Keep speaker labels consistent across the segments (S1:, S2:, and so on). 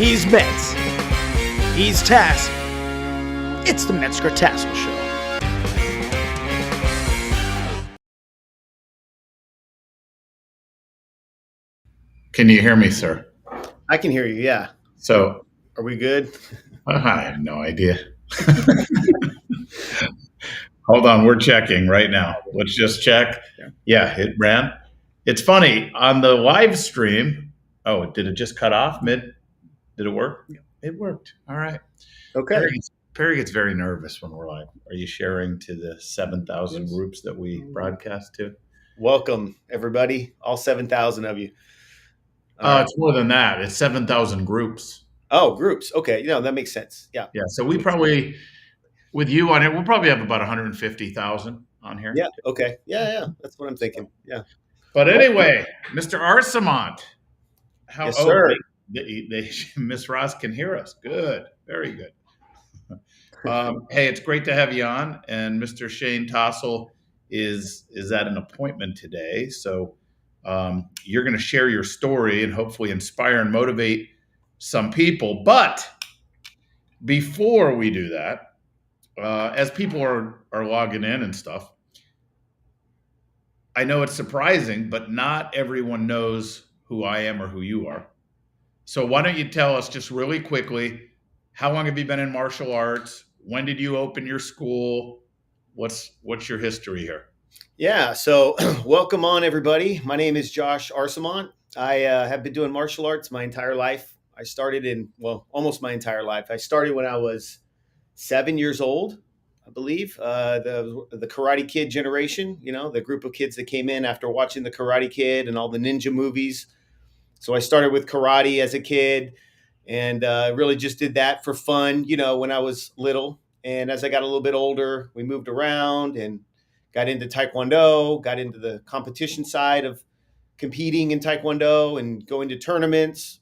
S1: He's Metz. He's Tass. It's the Metzger Tassoul Show.
S2: Can you hear me, sir?
S1: I can hear you, yeah.
S2: So,
S1: Are we good?
S2: I have no idea. Hold on, we're checking right now. Let's just check. Yeah, it ran. It's funny, on the live stream, did it just cut off mid? Did it work? It worked. All right.
S1: Okay.
S2: Perry gets very nervous when we're live. Are you sharing to the 7,000 groups that we broadcast to?
S1: Welcome, everybody, all 7,000 of you.
S2: It's more than that. It's 7,000 groups.
S1: Oh, groups. Okay, that makes sense. Yeah.
S2: Yeah, so we probably, with you on it, we'll probably have about 150,000 on here.
S1: Yeah, okay. Yeah, that's what I'm thinking. Yeah.
S2: But anyway, Mr. Arcemont.
S1: Yes, sir.
S2: Miss Ross can hear us. Good. Very good. Hey, it's great to have you on. And Mr. Shane Tassoul is at an appointment today. So you're going to share your story and hopefully inspire and motivate some people. But before we do that, as people are logging in and stuff, I know it's surprising, but not everyone knows who I am or who you are. So why don't you tell us just really quickly, how long have you been in martial arts? When did you open your school? What's your history here?
S1: Yeah, so welcome on, everybody. My name is Josh Arcemont. I have been doing martial arts my entire life. I started almost my entire life. I started when I was 7 years old, I believe. The Karate Kid generation, the group of kids that came in after watching the Karate Kid and all the ninja movies. So I started with karate as a kid and really just did that for fun, when I was little. And as I got a little bit older, we moved around and got into Taekwondo, got into the competition side of competing in Taekwondo and going to tournaments,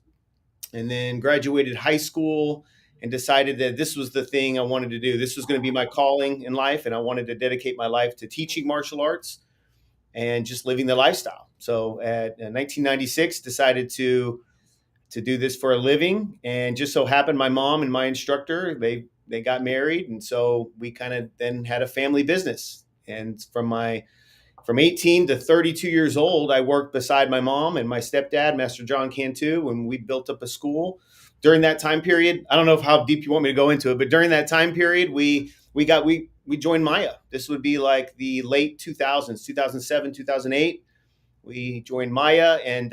S1: and then graduated high school and decided that this was the thing I wanted to do. This was going to be my calling in life, and I wanted to dedicate my life to teaching martial arts and just living the lifestyle. So in 1996, decided to do this for a living, and just so happened my mom and my instructor, they got married, and so we kind of then had a family business. And from 18 to 32 years old, I worked beside my mom and my stepdad, Master John Cantu, when we built up a school. During that time period, I don't know how deep you want me to go into it, but during that time period, we joined MAIA. This would be like the late 2000s, 2007, 2008. We joined MAIA, and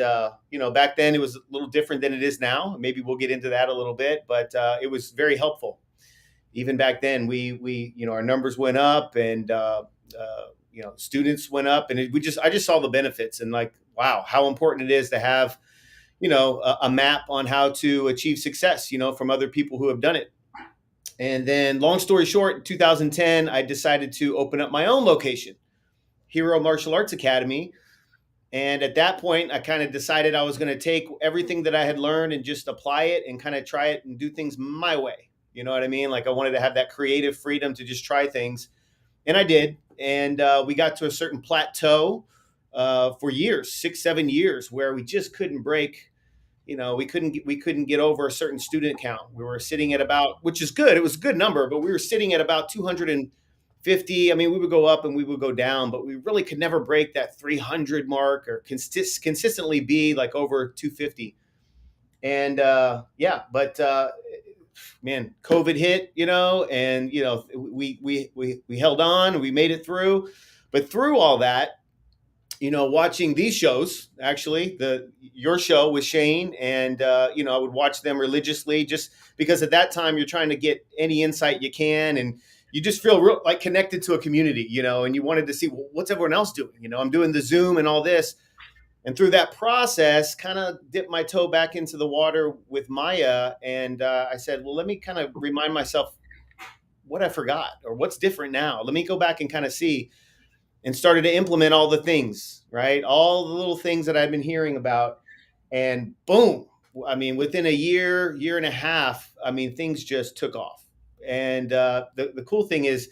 S1: back then it was a little different than it is now. Maybe we'll get into that a little bit, but it was very helpful. Even back then, we our numbers went up, and students went up, and I just saw the benefits, and like, wow, how important it is to have a map on how to achieve success, from other people who have done it. And then, long story short, in 2010, I decided to open up my own location, Hero Martial Arts Academy. And at that point, I kind of decided I was going to take everything that I had learned and just apply it and kind of try it and do things my way. You know what I mean? Like, I wanted to have that creative freedom to just try things. And I did. And we got to a certain plateau for years, 6-7 years, where we just couldn't break. We couldn't get over a certain student count. We were sitting at about, which is good. It was a good number, but we were sitting at about 250. I mean, we would go up and we would go down, but we really could never break that 300 mark or consistently be like over 250. And man, COVID hit, and we held on, we made it through. But through all that, watching these shows, actually, your show with Shane, and I would watch them religiously, just because at that time you're trying to get any insight you can, and you just feel real like connected to a community, and you wanted to see, well, what's everyone else doing? I'm doing the Zoom and all this. And through that process, kind of dipped my toe back into the water with MAIA. And I said, well, let me kind of remind myself what I forgot or what's different now. Let me go back and kind of see, and started to implement all the things, right? All the little things that I've been hearing about. And boom, I mean, within a year and a half, I mean, things just took off. And the cool thing is,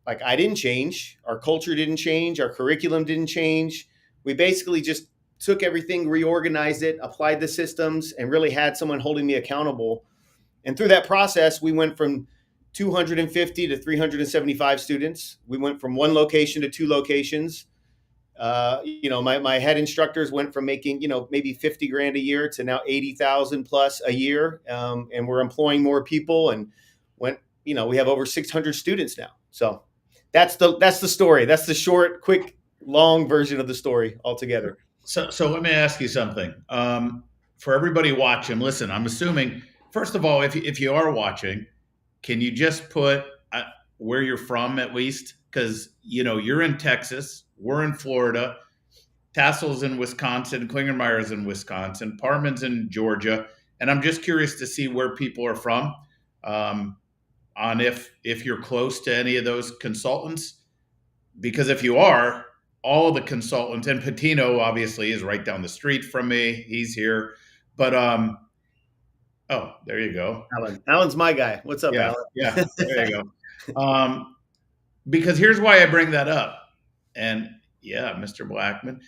S1: like, I didn't change. Our culture didn't change. Our curriculum didn't change. We basically just took everything, reorganized it, applied the systems, and really had someone holding me accountable. And through that process, we went from 250 to 375 students. We went from one location to two locations. My head instructors went from making, maybe 50 grand a year to now 80,000 plus a year. And we're employing more people, and we have over 600 students now. So that's the story. That's the short, quick, long version of the story altogether.
S2: So let me ask you something. For everybody watching, listen, I'm assuming, first of all, if you are watching, can you just put where you're from at least? Because, you're in Texas, we're in Florida, Tassoul's in Wisconsin, Klingermeyer's in Wisconsin, Parman's in Georgia. And I'm just curious to see where people are from, on if you're close to any of those consultants. Because if you are, all of the consultants, and Patino obviously is right down the street from me. He's here. But oh, there you go.
S1: Alan's my guy. What's up,
S2: Yeah,
S1: Alan?
S2: yeah, there you go. Because here's why I bring that up. And yeah, Mr. Blackman,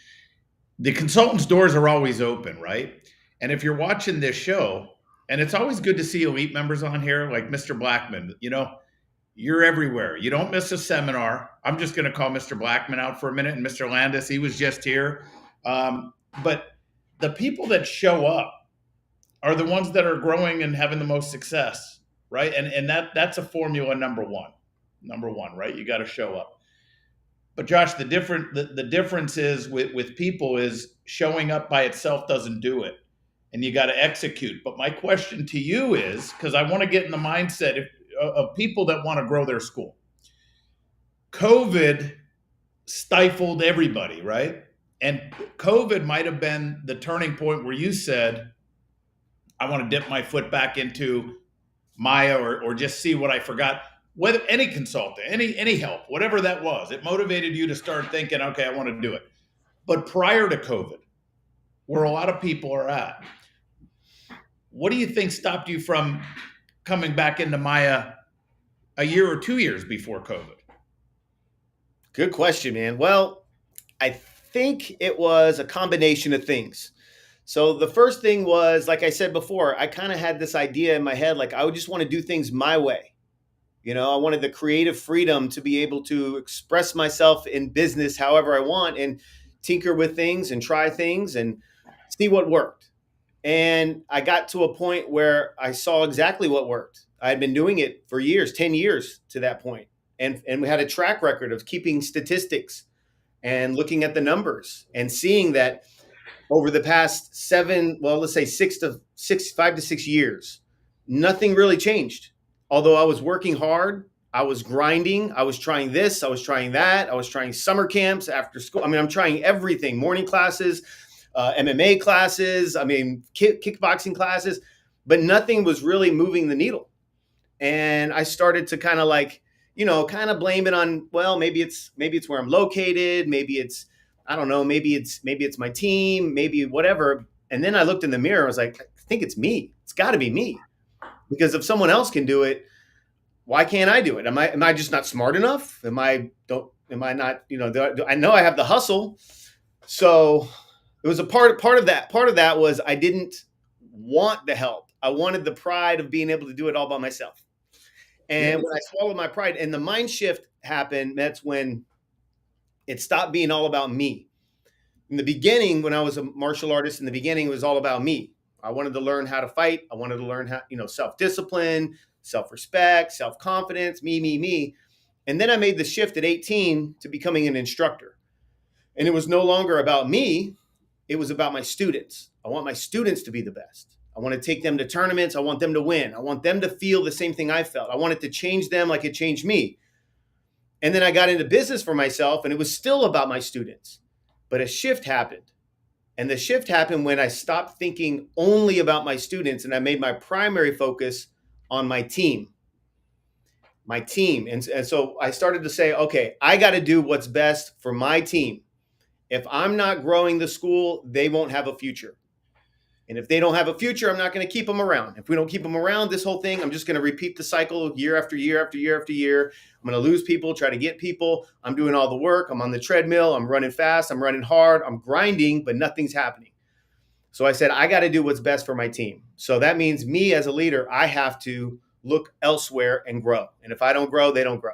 S2: the consultants' doors are always open, right? And if you're watching this show, and it's always good to see elite members on here like Mr. Blackman, you're everywhere. You don't miss a seminar. I'm just going to call Mr. Blackman out for a minute, and Mr. Landis, he was just here. But the people that show up are the ones that are growing and having the most success, right? And that's a formula number one. Number one, right? You got to show up. But Josh, the difference is with people is showing up by itself doesn't do it, and you got to execute. But my question to you is, because I want to get in the mindset of people that want to grow their school. COVID stifled everybody, right? And COVID might have been the turning point where you said, I want to dip my foot back into MAIA or just see what I forgot. Whether any consultant, any help, whatever that was, it motivated you to start thinking, okay, I want to do it. But prior to COVID, where a lot of people are at, what do you think stopped you from coming back into MAIA a year or 2 years before COVID?
S1: Good question, man. Well, I think it was a combination of things. So the first thing was, like I said before, I kind of had this idea in my head, like I would just want to do things my way. I wanted the creative freedom to be able to express myself in business however I want and tinker with things and try things and see what worked. And I got to a point where I saw exactly what worked. I had been doing it for years, 10 years to that point. And we had a track record of keeping statistics and looking at the numbers and seeing that over the past 5 to 6 years, nothing really changed. Although I was working hard, I was grinding, I was trying this, I was trying that, I was trying summer camps after school. I'm trying everything, morning classes, MMA classes, kickboxing classes, but nothing was really moving the needle. And I started to kind of blame it on, well, maybe it's where I'm located. Maybe it's, I don't know, maybe it's my team, maybe whatever. And then I looked in the mirror, I was like, I think it's me. It's gotta be me. Because if someone else can do it, why can't I do it? Am I just not smart enough? Am I not, I know I have the hustle. So it was a part of that. Part of that was I didn't want the help. I wanted the pride of being able to do it all by myself. And when I swallowed my pride and the mind shift happened, that's when it stopped being all about me. In the beginning, when I was a martial artist, it was all about me. I wanted to learn how to fight. I wanted to learn how, self-discipline, self-respect, self-confidence, me. And then I made the shift at 18 to becoming an instructor. And it was no longer about me. It was about my students. I want my students to be the best. I want to take them to tournaments. I want them to win. I want them to feel the same thing I felt. I want it to change them like it changed me. And then I got into business for myself, and it was still about my students. But a shift happened. And the shift happened when I stopped thinking only about my students and I made my primary focus on my team. And so I started to say, okay, I got to do what's best for my team. If I'm not growing the school, they won't have a future. And if they don't have a future, I'm not going to keep them around. If we don't keep them around, this whole thing, I'm just going to repeat the cycle year after year after year after year. I'm going to lose people, try to get people. I'm doing all the work. I'm on the treadmill. I'm running fast. I'm running hard. I'm grinding, but nothing's happening. So I said, I got to do what's best for my team. So that means me as a leader, I have to look elsewhere and grow. And if I don't grow, they don't grow.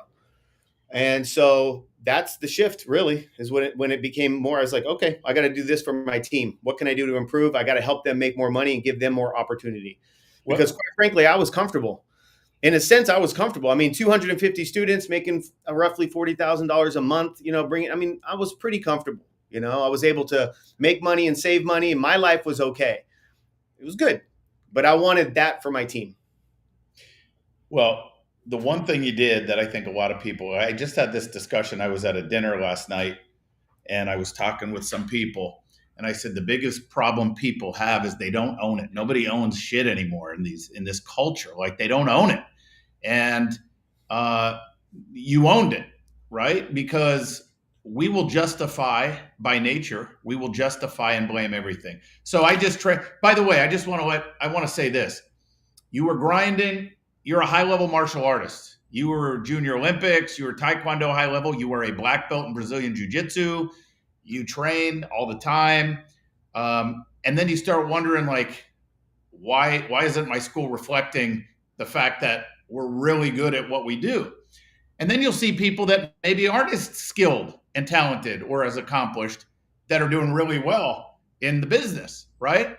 S1: And so that's the shift, really, is when it became more. I was like, okay, I got to do this for my team. What can I do to improve? I got to help them make more money and give them more opportunity. Because quite frankly, I was comfortable. In a sense, I was comfortable. I mean, 250 students making roughly $40,000 a month, I was pretty comfortable. I was able to make money and save money, and my life was okay. It was good, but I wanted that for my team.
S2: Well, the one thing you did that I think a lot of people, I just had this discussion. I was at a dinner last night and I was talking with some people, and I said the biggest problem people have is they don't own it. Nobody owns shit anymore in this culture. Like, they don't own it. And you owned it, right? Because we will justify by nature, we will justify and blame everything. So by the way, I want to say this. You were grinding. You're a high-level martial artist. You were Junior Olympics. You were Taekwondo high level. You were a black belt in Brazilian Jiu-Jitsu. You train all the time. And then you start wondering, like, why isn't my school reflecting the fact that we're really good at what we do? And then you'll see people that maybe aren't as skilled and talented or as accomplished that are doing really well in the business, right?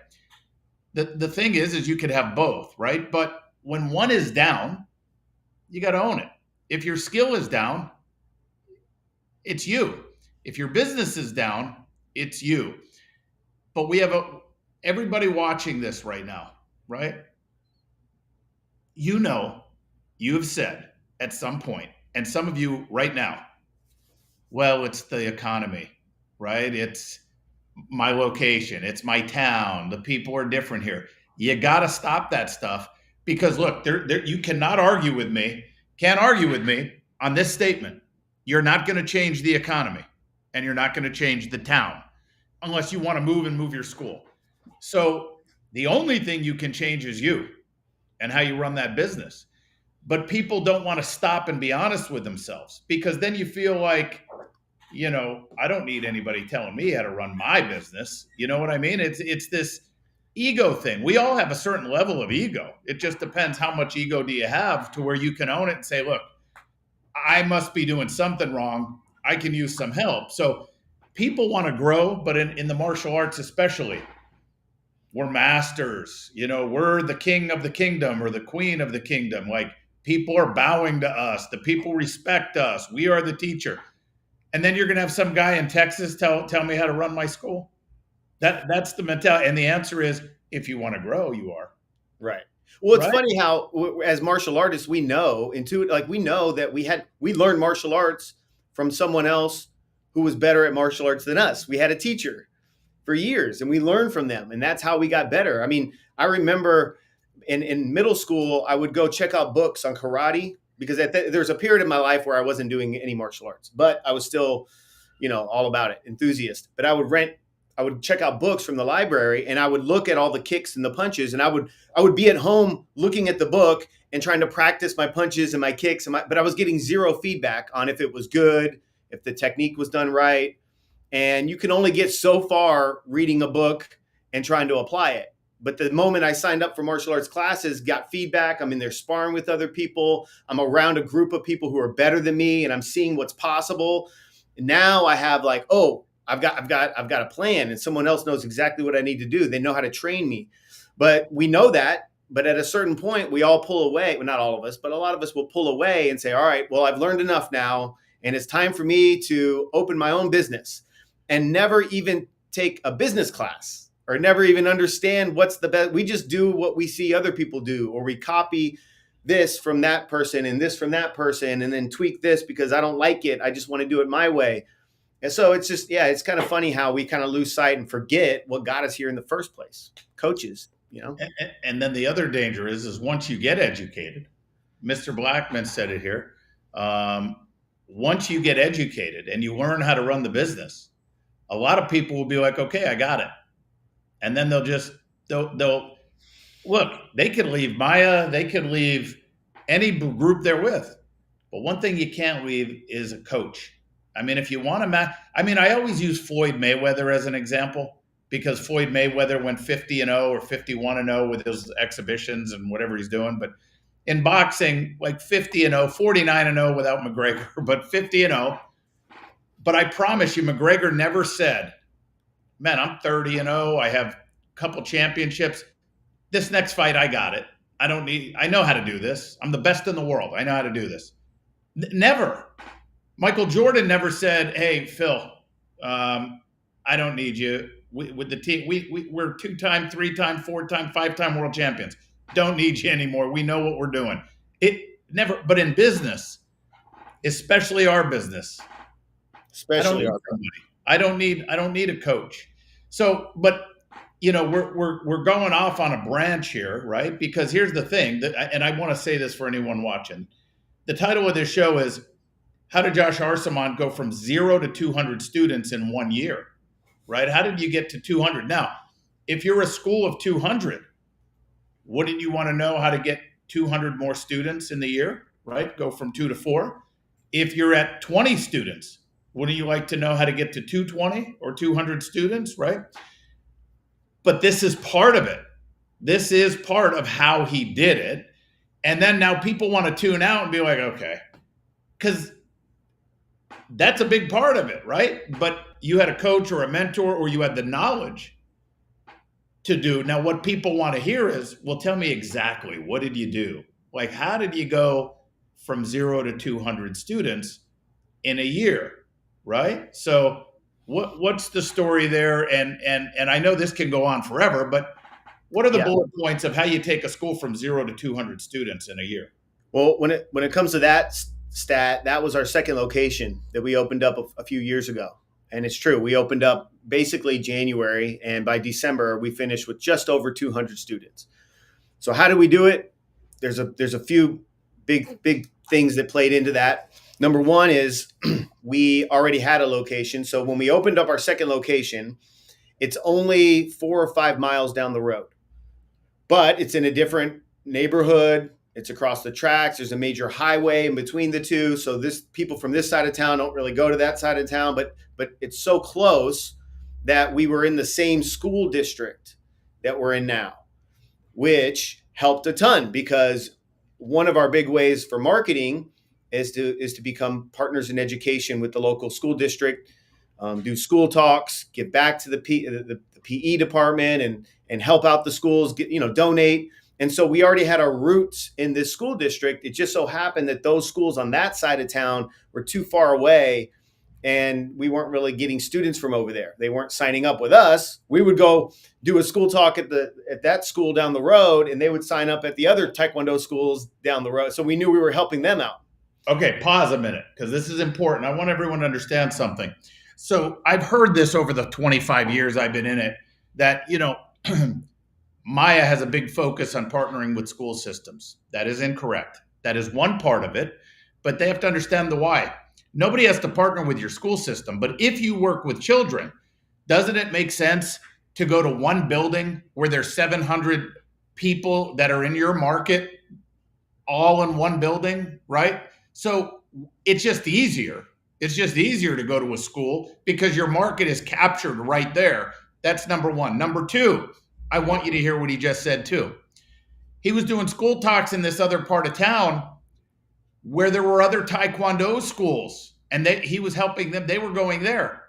S2: The thing is you could have both, right? But when one is down, you got to own it. If your skill is down, it's you. If your business is down, it's you. But we have everybody watching this right now, right? You have said at some point, and some of you right now, well, it's the economy, right? It's my location. It's my town. The people are different here. You got to stop that stuff, because look, you cannot argue with me, on this statement. You're not going to change the economy, and you're not going to change the town unless you want to move your school. So the only thing you can change is you and how you run that business. But people don't want to stop and be honest with themselves, because then you feel like, I don't need anybody telling me how to run my business. You know what I mean? It's this ego thing. We all have a certain level of ego. It just depends how much ego do you have to where you can own it and say, look, I must be doing something wrong. I can use some help. So people want to grow, but in the martial arts especially, we're masters. We're the king of the kingdom or the queen of the kingdom. Like, people are bowing to us. The people respect us. We are the teacher. And then you're going to have some guy in Texas tell me how to run my school. That's the mentality. And the answer is, if you want to grow, you are.
S1: Right. Well, it's funny how, as martial artists, we know that we learned martial arts from someone else who was better at martial arts than us. We had a teacher for years and we learned from them. And that's how we got better. I mean, I remember in middle school, I would go check out books on karate, because there was a period in my life where I wasn't doing any martial arts, but I was still, all about it, enthusiast. But I would check out books from the library, and I would look at all the kicks and the punches, and I would be at home looking at the book and trying to practice my punches and my kicks, but I was getting zero feedback on if it was good, if the technique was done right. And you can only get so far reading a book and trying to apply it. But the moment I signed up for martial arts classes, got feedback, I'm in there sparring with other people, I'm around a group of people who are better than me, and I'm seeing what's possible. And now I have like, I've got a plan, and someone else knows exactly what I need to do. They know how to train me. But we know that. But at a certain point, we all pull away. Well, not all of us, but a lot of us will pull away and say, all right, well, I've learned enough now, and it's time for me to open my own business, and never even take a business class, or never even understand what's the best. We just do what we see other people do, or we copy this from that person and this from that person, and then tweak this because I don't like it. I just want to do it my way. And so it's just, it's kind of funny how we kind of lose sight and forget what got us here in the first place. Coaches,
S2: And then the other danger is once you get educated, Mr. Blackman said it here. Once you get educated and you learn how to run the business, a lot of people will be like, okay, I got it. And then they'll just They'll look. They could leave MAIA. They could leave any group they're with. But one thing you can't leave is a coach. I mean, if you want to match, I mean, I always use Floyd Mayweather as an example because Floyd Mayweather went 50-0 or 51-0 with his exhibitions and whatever he's doing. But in boxing, like 50-0, 49-0 without McGregor, but 50-0. But I promise you, McGregor never said, man, I'm 30-0. I have a couple championships. This next fight, I got it. I know how to do this. I'm the best in the world. I know how to do this. Never. Michael Jordan never said, hey, Phil, I don't need you. With the team, we're 2-time, 3-time, 4-time, 5-time world champions. Don't need you anymore. We know what we're doing. It never, but in business, especially our business,
S1: Especially our
S2: I don't need a coach. So, but we're going off on a branch here, right? Because here's the thing and I want to say this for anyone watching. The title of this show is How Did Josh Arcemont Go from 0 to 200 Students in 1 year? Right? How did you get to 200? Now, if you're a school of 200, wouldn't you want to know how to get 200 more students in the year, right? Go from 2 to 4. If you're at 20 students, wouldn't you like to know how to get to 220 or 200 students, right? But this is part of it. This is part of how he did it. And then now people want to tune out and be like, okay, because that's a big part of it, right? But you had a coach or a mentor or you had the knowledge to do. Now, what people want to hear is, well, tell me exactly, what did you do? Like, how did you go from 0 to 200 students in a year, right? So what's the story there? And I know this can go on forever, but what are the bullet points of how you take a school from 0 to 200 students in a year?
S1: Well, when it comes to that stat, that was our second location that we opened up a few years ago. And it's true. We opened up basically January, and by December, we finished with just over 200 students. So how did we do it? There's a few big things that played into that. Number one is we already had a location. So when we opened up our second location, it's only 4 or 5 miles down the road, but it's in a different neighborhood. It's across the tracks. There's a major highway in between the two. So people from this side of town don't really go to that side of town, but it's so close that we were in the same school district that we're in now, which helped a ton because one of our big ways for marketing is to become partners in education with the local school district, do school talks, give back to the PE department and help out the schools, donate. And so we already had our roots in this school district. It just so happened that those schools on that side of town were too far away and we weren't really getting students from over there. They weren't signing up with us. We would go do a school talk at that school down the road and they would sign up at the other Taekwondo schools down the road. So we knew we were helping them out.
S2: Okay, pause a minute because this is important. I want everyone to understand something. So I've heard this over the 25 years I've been in it that, MAIA has a big focus on partnering with school systems. That is incorrect. That is one part of it, but they have to understand the why. Nobody has to partner with your school system, but if you work with children, doesn't it make sense to go to one building where there's 700 people that are in your market all in one building, right? So it's just easier. It's just easier to go to a school because your market is captured right there. That's number one. Number two, I want you to hear what he just said too. He was doing school talks in this other part of town where there were other Taekwondo schools and he was helping them. They were going there,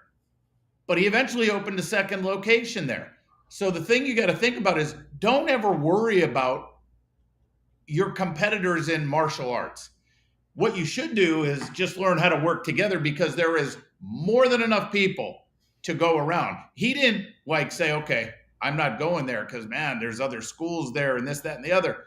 S2: but he eventually opened a second location there. So the thing you got to think about is don't ever worry about your competitors in martial arts. What you should do is just learn how to work together because there is more than enough people to go around. He didn't say, okay, I'm not going there because, man, there's other schools there and this, that, and the other.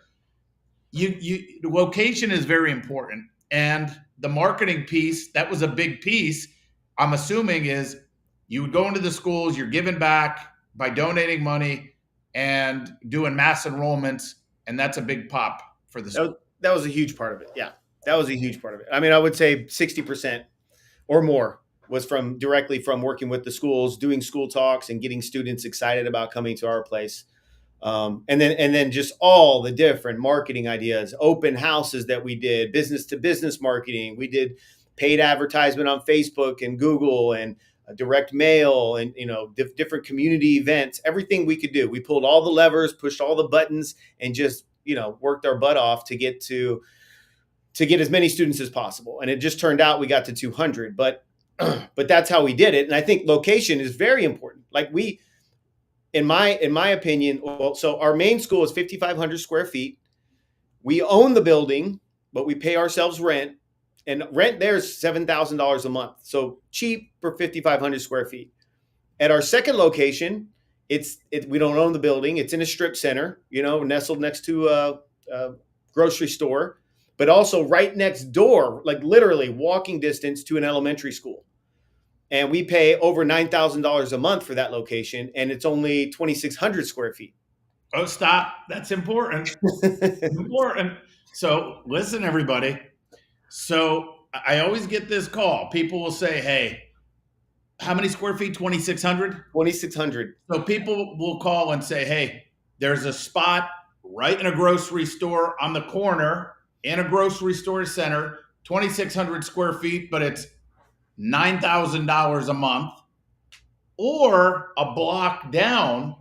S2: The location is very important. And the marketing piece, that was a big piece, I'm assuming, is you would go into the schools, you're giving back by donating money and doing mass enrollments. And that's a big pop for the school.
S1: That was a huge part of it. Yeah, that was a huge part of it. I mean, I would say 60% or more was directly from working with the schools, doing school talks and getting students excited about coming to our place. And then just all the different marketing ideas, open houses that we did, business to business marketing. We did paid advertisement on Facebook and Google and direct mail and different community events. Everything we could do, we pulled all the levers, pushed all the buttons, and just worked our butt off to get as many students as possible. And it just turned out we got to 200, but that's how we did it. And I think location is very important. Like in my opinion, well, so our main school is 5,500 square feet. We own the building, but we pay ourselves rent, and rent there is $7,000 a month. So cheap for 5,500 square feet. At our second location, we don't own the building. It's in a strip center, nestled next to a grocery store, but also right next door, like literally walking distance to an elementary school. And we pay over $9,000 a month for that location, and it's only 2,600 square feet.
S2: Oh, stop. That's important. Important. So listen, everybody. So I always get this call. People will say, hey, how many square feet? 2,600?
S1: 2,600.
S2: So people will call and say, hey, there's a spot right in a grocery store on the corner in a grocery store center, 2,600 square feet, but it's $9,000 a month. Or a block down,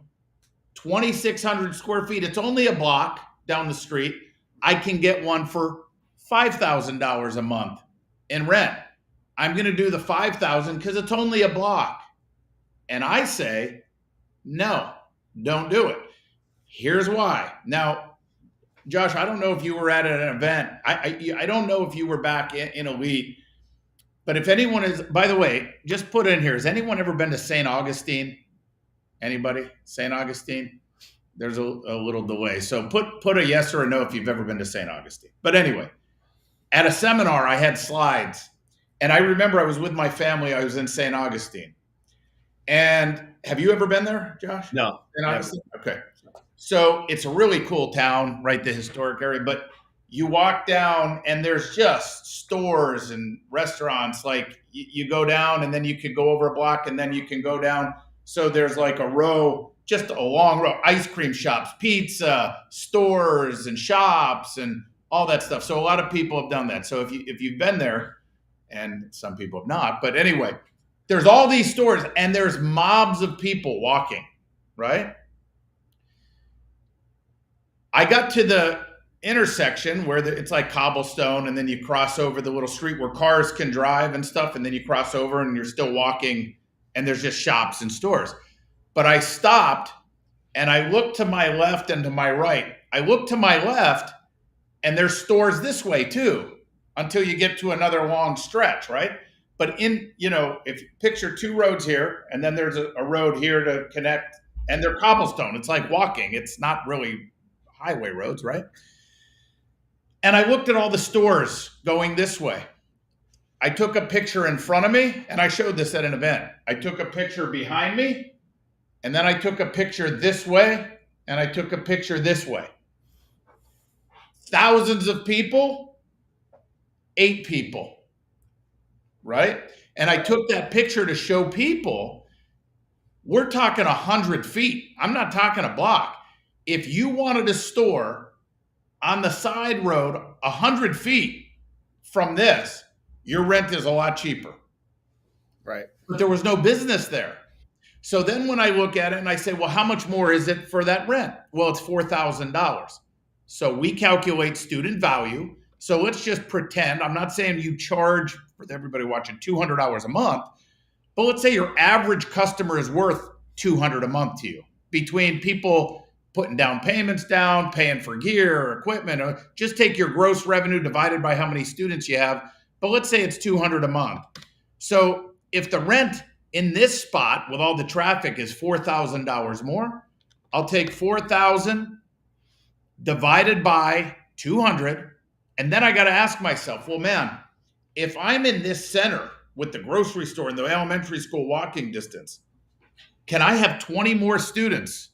S2: 2,600 square feet. It's only a block down the street. I can get one for $5,000 a month in rent. I'm going to do the 5,000 because it's only a block. And I say, no, don't do it. Here's why. Now, Josh, I don't know if you were at an event. I don't know if you were back in Elite. But if anyone is, by the way, just put in here, has anyone ever been to St. Augustine? Anybody? St. Augustine? There's a little delay. So put a yes or a no if you've ever been to St. Augustine. But anyway, at a seminar, I had slides. And I remember I was with my family. I was in St. Augustine. And have you ever been there, Josh?
S1: No.
S2: St. Augustine? Okay. So it's a really cool town, right? The historic area. But you walk down and there's just stores and restaurants. Like you go down and then you could go over a block and then you can go down. So there's like a row, just a long row, ice cream shops, pizza, stores and shops and all that stuff. So a lot of people have done that. So if you've been there, and some people have not, but anyway, there's all these stores and there's mobs of people walking, right? I got to the intersection where it's like cobblestone and then you cross over the little street where cars can drive and stuff, and then you cross over and you're still walking and there's just shops and stores. But I stopped and I looked to my left and to my right. I looked to my left and there's stores this way too until you get to another long stretch, right? But if you picture two roads here and then there's a road here to connect and they're cobblestone. It's like walking. It's not really highway roads, right? And I looked at all the stores going this way. I took a picture in front of me, and I showed this at an event. I took a picture behind me, and then I took a picture this way, and I took a picture this way. Thousands of people, 8 people, right? And I took that picture to show people, we're talking 100 feet. I'm not talking a block. If you wanted a store on the side road 100 feet from this, your rent is a lot cheaper.
S1: Right.
S2: But there was no business there. So then when I look at it and I say, well, how much more is it for that rent? Well, it's $4,000. So we calculate student value. So let's just pretend, I'm not saying you charge, for everybody watching, $200 a month, but let's say your average customer is worth $200 a month to you. Between people putting down payments down, paying for gear or equipment, or just take your gross revenue divided by how many students you have. But let's say it's $200 a month. So if the rent in this spot with all the traffic is $4,000 more, I'll take 4,000 divided by 200. And then I got to ask myself, well, man, if I'm in this center with the grocery store and the elementary school walking distance, can I have 20 more students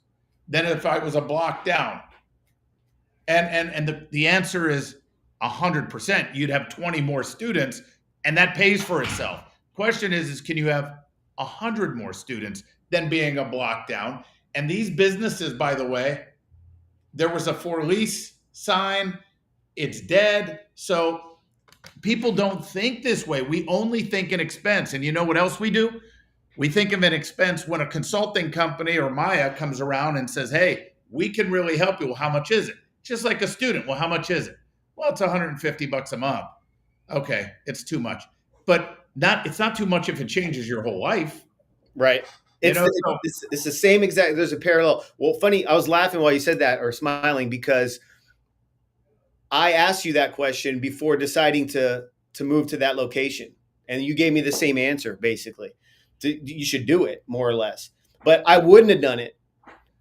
S2: than if I was a block down? And the answer is 100%. You'd have 20 more students, and that pays for itself. Question is can you have 100 more students than being a block down? And these businesses, by the way, there was a for lease sign. It's dead. So people don't think this way. We only think in expense. And you know what else we do? We think of an expense when a consulting company or MAIA comes around and says, hey, we can really help you. Well, how much is it? Just like a student. Well, how much is it? Well, it's $150 a month. Okay, it's too much. But it's not too much if it changes your whole life.
S1: Right. It's the same exact. There's a parallel. Well, funny. I was laughing while you said that, or smiling, because I asked you that question before deciding to move to that location, and you gave me the same answer. Basically, you should do it, more or less. But I wouldn't have done it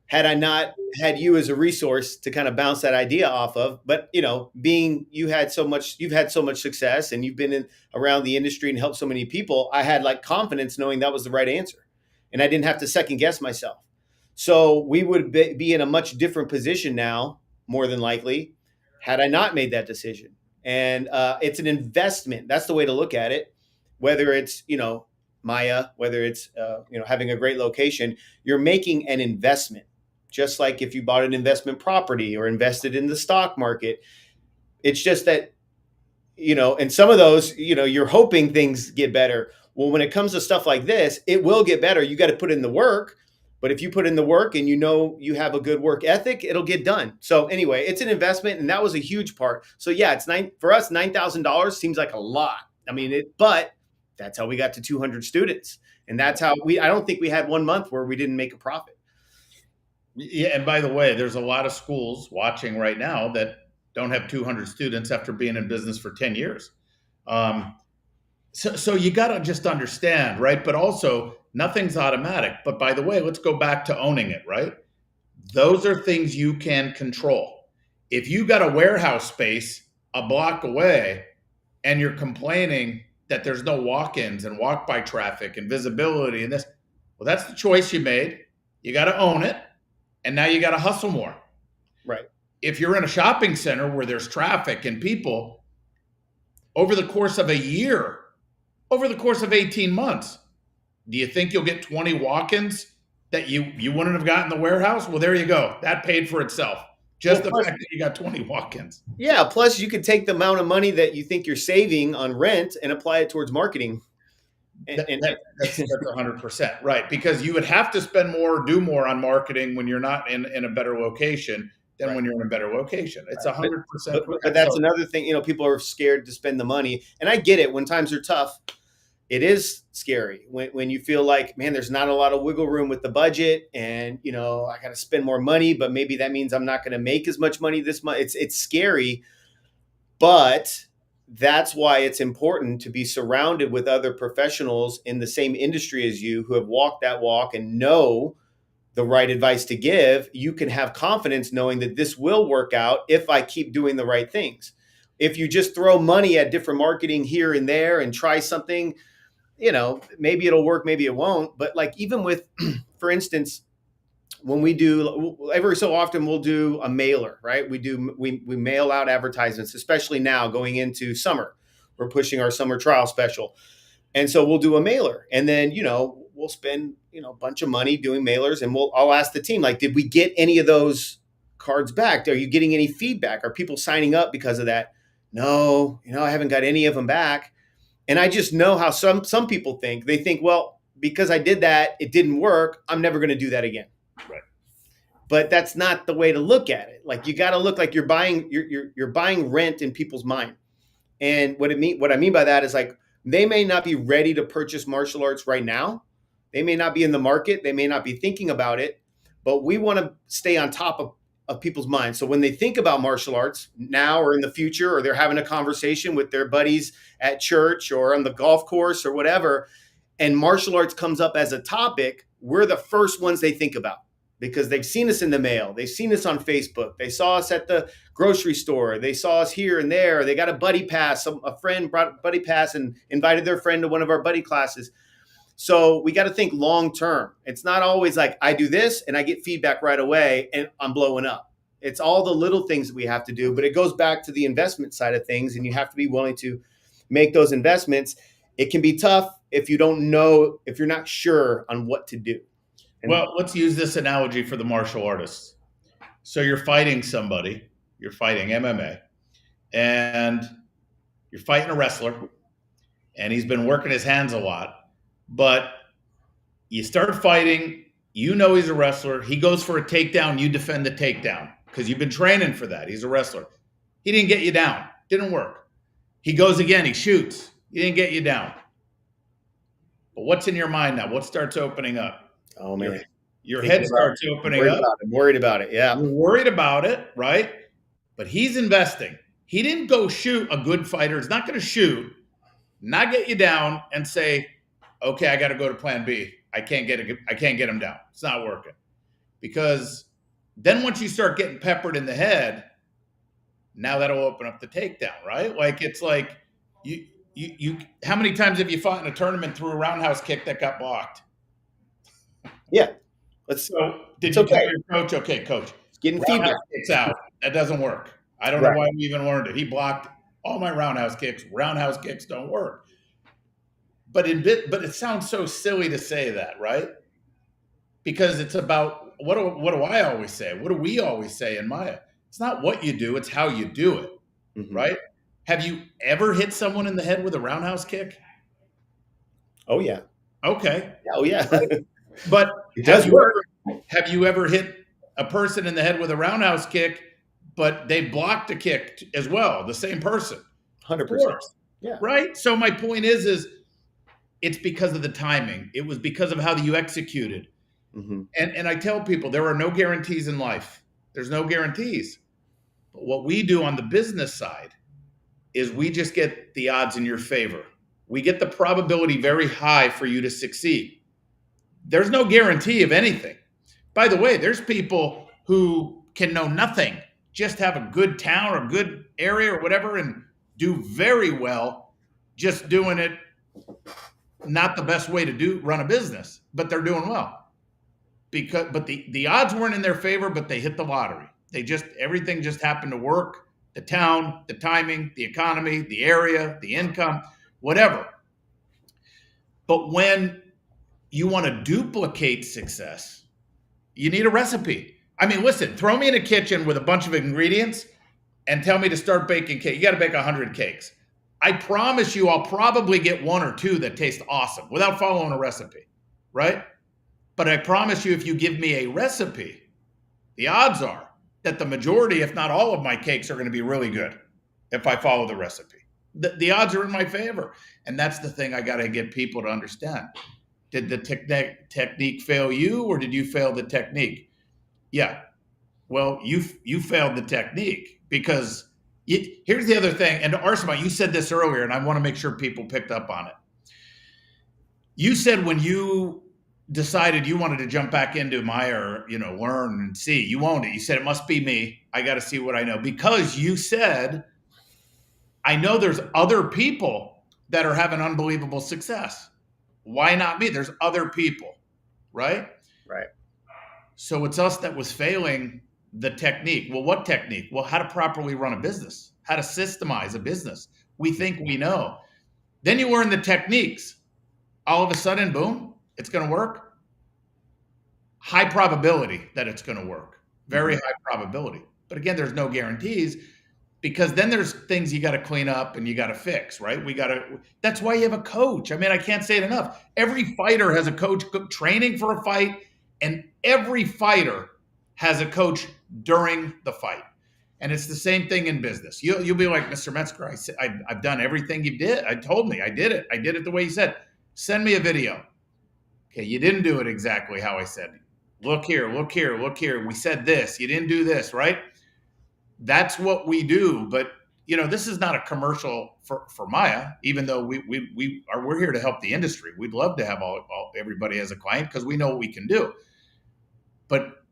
S1: had I not had you as a resource to kind of bounce that idea off of. But you've had so much success, and you've been around the industry and helped so many people. I had like confidence knowing that was the right answer, and I didn't have to second guess myself. So we would be in a much different position now, more than likely, had I not made that decision. And it's an investment. That's the way to look at it. Whether it's MAIA, whether it's having a great location, you're making an investment. Just like if you bought an investment property or invested in the stock market. It's just that, and some of those, you're hoping things get better. Well, when it comes to stuff like this, it will get better. You got to put in the work. But if you put in the work and you have a good work ethic, it'll get done. So anyway, it's an investment, and that was a huge part. So yeah, it's for us, $9,000 seems like a lot. I mean, but that's how we got to 200 students, and that's how I don't think we had 1 month where we didn't make a profit.
S2: Yeah, and by the way, there's a lot of schools watching right now that don't have 200 students after being in business for 10 years. So you got to just understand, right? But also, nothing's automatic. But by the way, let's go back to owning it, right? Those are things you can control. If you got a warehouse space a block away and you're complaining that there's no walk-ins and walk-by traffic and visibility and this, well, that's the choice you made. You got to own it. And now you got to hustle more.
S1: Right.
S2: If you're in a shopping center where there's traffic and people, over the course of a year, over the course of 18 months, do you think you'll get 20 walk-ins that you wouldn't have gotten in the warehouse? Well, there you go. That paid for itself. Just the fact that you got 20 walk-ins.
S1: Yeah. Plus, you could take the amount of money that you think you're saving on rent and apply it towards marketing.
S2: That's 100% right. Because you would have to spend more, do more on marketing when you're not in a better location than when you're in a better location. It's 100%.
S1: But that's another thing. People are scared to spend the money, and I get it. When times are tough, it is scary when you feel like, man, there's not a lot of wiggle room with the budget, and I got to spend more money, but maybe that means I'm not going to make as much money this month. It's scary, but that's why it's important to be surrounded with other professionals in the same industry as you who have walked that walk and know the right advice to give. You can have confidence knowing that this will work out if I keep doing the right things. If you just throw money at different marketing here and there and try something, maybe it'll work, maybe it won't. But like even with, for instance, when we do, every so often we'll do a mailer, right? We mail out advertisements, especially now going into summer. We're pushing our summer trial special. And so we'll do a mailer, and then, we'll spend, a bunch of money doing mailers, and I'll ask the team, like, did we get any of those cards back? Are you getting any feedback? Are people signing up because of that? No, I haven't got any of them back. And I just know how some people think. They think, well, because I did that, it didn't work, I'm never going to do that again.
S2: Right.
S1: But that's not the way to look at it. Like, you got to look like you're buying rent in people's mind. And what I mean by that is, like, they may not be ready to purchase martial arts right now. They may not be in the market. They may not be thinking about it, but we want to stay on top of people's minds. So when they think about martial arts now or in the future, or they're having a conversation with their buddies at church or on the golf course or whatever, and martial arts comes up as a topic, we're the first ones they think about, because they've seen us in the mail. They've seen us on Facebook. They saw us at the grocery store. They saw us here and there. They got a buddy pass. A friend brought a buddy pass and invited their friend to one of our buddy classes. So we got to think long term. It's not always like I do this and I get feedback right away and I'm blowing up. It's all the little things that we have to do, but it goes back to the investment side of things, and you have to be willing to make those investments. It can be tough if you don't know, if you're not sure on what to do.
S2: Well, let's use this analogy for the martial artists. So you're fighting somebody, you're fighting MMA, and you're fighting a wrestler, and he's been working his hands a lot, but you start fighting, you know he's a wrestler, he goes for a takedown, you defend the takedown because you've been training for that. He's a wrestler. He didn't get you down. Didn't work. He goes again, he shoots. He didn't get you down. But what's in your mind now? What starts opening up?
S1: Oh, man.
S2: Your head starts opening up.
S1: I'm worried about it. Yeah.
S2: You're worried about it, right? But he's investing. He didn't go shoot. A good fighter is not going to shoot, not get you down and say, okay, I got to go to plan B. I can't get him down. It's not working. Because then once you start getting peppered in the head, now that'll open up the takedown, right? Like, it's like you how many times have you fought in a tournament through a roundhouse kick that got blocked?
S1: Yeah.
S2: So did you tell your coach, okay, coach,
S1: it's getting feedback.
S2: Kicks out. That doesn't work. I don't know why we even learned it. He blocked all my roundhouse kicks. Roundhouse kicks don't work. But it sounds so silly to say that, right? Because it's about what do I always say? What do we always say in MAIA? It's not what you do, it's how you do it, right? Have you ever hit someone in the head with a roundhouse kick?
S1: Oh, yeah.
S2: Okay.
S1: Oh, yeah.
S2: But
S1: it does work.
S2: Have you ever hit a person in the head with a roundhouse kick, but they blocked a kick as well, the same person?
S1: 100%. Yeah.
S2: Right? So my point is it's because of the timing. It was because of how you executed. And I tell people there are no guarantees in life. There's no guarantees. But what we do on the business side is we just get the odds in your favor. We get the probability very high for you to succeed. There's no guarantee of anything. By the way, there's people who can know nothing, just have a good town or good area or whatever and do very well just doing it not the best way to run a business, but they're doing well. But the odds weren't in their favor, but they hit the lottery. Everything just happened to work. The town, the timing, the economy, the area, the income, whatever. But when you want to duplicate success, you need a recipe. I mean, listen, throw me in a kitchen with a bunch of ingredients and tell me to start baking cake. You got to bake 100 cakes. I promise you I'll probably get one or two that taste awesome without following a recipe, right? But I promise you if you give me a recipe, the odds are that the majority, if not all of my cakes are going to be really good if I follow the recipe. The odds are in my favor. And that's the thing I got to get people to understand. Did the technique fail you or did you fail the technique? Yeah. Well, you failed the technique because here's the other thing. And Arcemont, you said this earlier, and I want to make sure people picked up on it. You said when you decided you wanted to jump back into MAIA or, learn and see, you owned it. You said, it must be me. I got to see what I know. Because you said, I know there's other people that are having unbelievable success. Why not me? There's other people, right?
S1: Right.
S2: So it's us that was failing the technique. Well, what technique? Well, how to properly run a business, how to systemize a business. We think we know. Then you learn the techniques. All of a sudden, boom, it's going to work. High probability that it's going to work. Very high probability. But again, there's no guarantees because then there's things you got to clean up and you got to fix, right? That's why you have a coach. I mean, I can't say it enough. Every fighter has a coach training for a fight, and every fighter has a coach during the fight. And it's the same thing in business. You'll be like, Mr. Metzger, I've done everything you did. I told me I did it. I did it the way you said. Send me a video. Okay, you didn't do it exactly how I said. Look here, look here, look here. We said this. You didn't do this, right? That's what we do. But this is not a commercial for MAIA, even though we're here to help the industry. We'd love to have everybody as a client because we know what we can do. But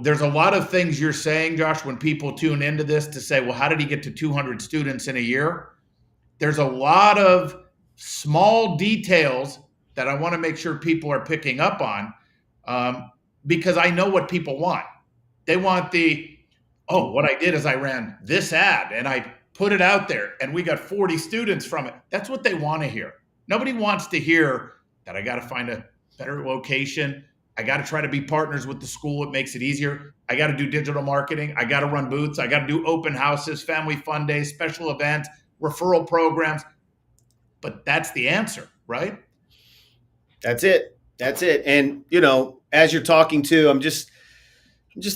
S2: there's a lot of things you're saying, Josh, when people tune into this to say, well, how did he get to 200 students in a year? There's a lot of small details that I want to make sure people are picking up on because I know what people want. They want what I did is I ran this ad and I put it out there and we got 40 students from it. That's what they want to hear. Nobody wants to hear that I got to find a better location. I got to try to be partners with the school. It makes it easier. I got to do digital marketing. I got to run booths. I got to do open houses, family fun days, special events, referral programs. But that's the answer, right?
S1: That's it. That's it. And as you're talking to, I'm just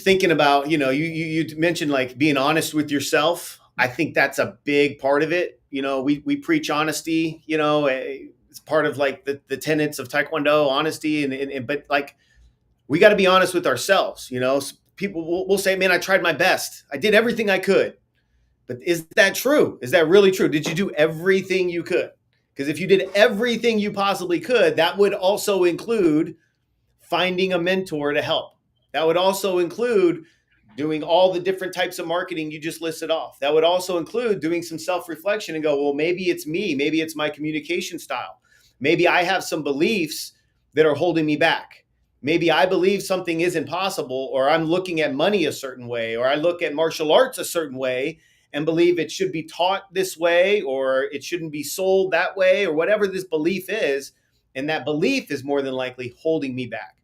S1: thinking about, you mentioned like being honest with yourself. I think that's a big part of it. We preach honesty, it's part of like the tenets of Taekwondo, honesty. But like, we got to be honest with ourselves. People will say, man, I tried my best. I did everything I could. But is that true? Is that really true? Did you do everything you could? Because if you did everything you possibly could, that would also include finding a mentor to help. That would also include doing all the different types of marketing you just listed off. That would also include doing some self-reflection and go, well, maybe it's me. Maybe it's my communication style. Maybe I have some beliefs that are holding me back. Maybe I believe something isn't possible, or I'm looking at money a certain way, or I look at martial arts a certain way and believe it should be taught this way, or it shouldn't be sold that way, or whatever this belief is. And that belief is more than likely holding me back.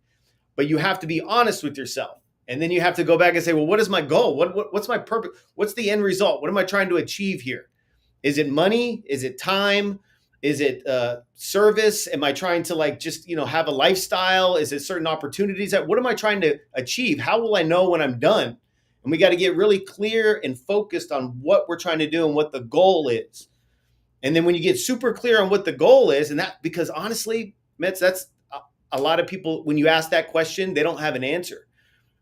S1: But you have to be honest with yourself. And then you have to go back and say, well, what is my goal? What's my purpose? What's the end result? What am I trying to achieve here? Is it money? Is it time? Is it service? Am I trying to like just, have a lifestyle? Is it certain opportunities? What am I trying to achieve? How will I know when I'm done? And we got to get really clear and focused on what we're trying to do and what the goal is. And then when you get super clear on what the goal is, and that, because honestly, Metz, that's a lot of people, when you ask that question, they don't have an answer.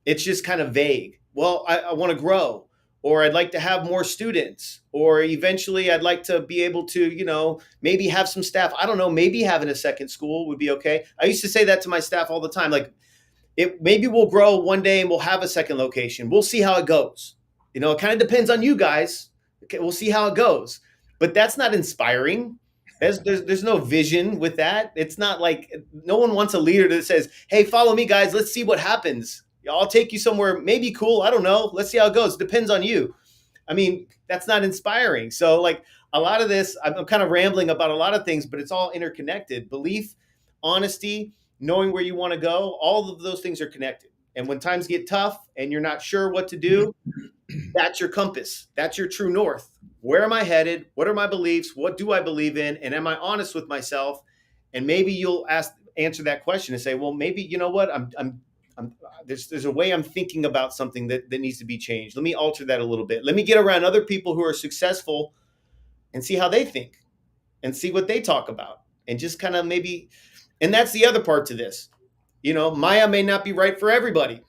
S1: It's just kind of vague. Well, I want to grow, or I'd like to have more students, or eventually I'd like to be able to, maybe have some staff. I don't know, maybe having a second school would be okay. I used to say that to my staff all the time. Like, maybe we'll grow one day and we'll have a second location. We'll see how it goes. It kind of depends on you guys. Okay, we'll see how it goes. But that's not inspiring. There's no vision with that. It's not like, no one wants a leader that says, hey, follow me, guys. Let's see what happens. I'll take you somewhere maybe cool. I don't know. Let's see how it goes. It depends on you. I mean, that's not inspiring. So like a lot of this, I'm kind of rambling about a lot of things, but it's all interconnected. Belief, honesty, knowing where you want to go, all of those things are connected. And when times get tough and you're not sure what to do, that's your compass. That's your true north. Where am I headed? What are my beliefs? What do I believe in? And am I honest with myself? And maybe you'll answer that question and say, well, maybe, you know what? There's a way I'm thinking about something that needs to be changed. Let me alter that a little bit. Let me get around other people who are successful and see how they think and see what they talk about. And just kind of maybe, and that's the other part to this. MAIA may not be right for everybody.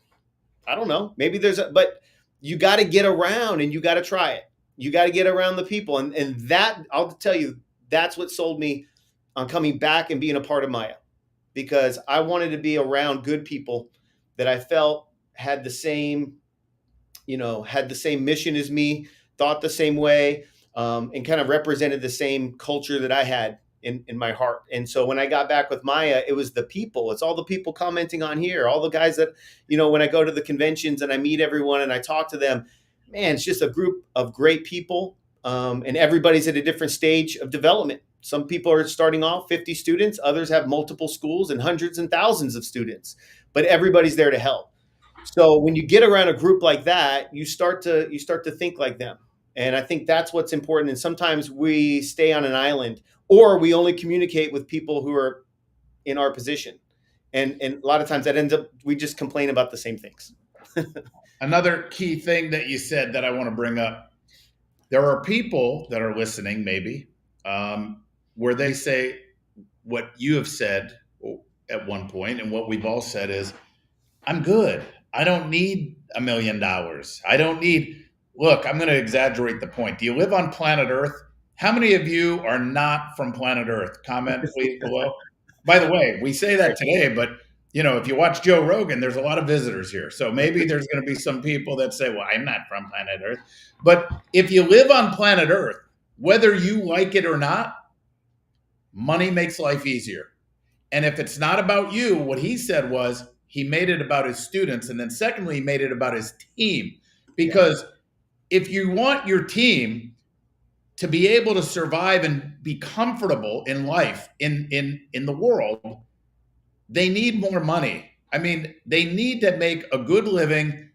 S1: I don't know. Maybe but you got to get around and you got to try it. You got to get around the people. And that, I'll tell you, that's what sold me on coming back and being a part of MAIA, because I wanted to be around good people that I felt had the same mission as me, thought the same way, and kind of represented the same culture that I had in my heart. And so when I got back with MAIA, it was the people. It's all the people commenting on here, all the guys that, when I go to the conventions and I meet everyone and I talk to them, man, it's just a group of great people. And everybody's at a different stage of development. Some people are starting off 50 students, others have multiple schools and hundreds and thousands of students, but everybody's there to help. So when you get around a group like that, you start to think like them. And I think that's what's important. And sometimes we stay on an island, or we only communicate with people who are in our position. And a lot of times that ends up, we just complain about the same things.
S2: Another key thing that you said that I want to bring up, there are people that are listening maybe, where they say what you have said at one point, and what we've all said is, I'm good. I don't need $1 million. I don't need, look, I'm going to exaggerate the point. Do you live on planet Earth? How many of you are not from planet Earth? Comment please below. By the way, we say that today, but if you watch Joe Rogan, there's a lot of visitors here. So maybe there's going to be some people that say, well, I'm not from planet Earth. But if you live on planet Earth, whether you like it or not, money makes life easier. And if it's not about you, what he said was he made it about his students. And then secondly, he made it about his team. Because if you want your team to be able to survive and be comfortable in life, in the world, they need more money. I mean, they need to make a good living,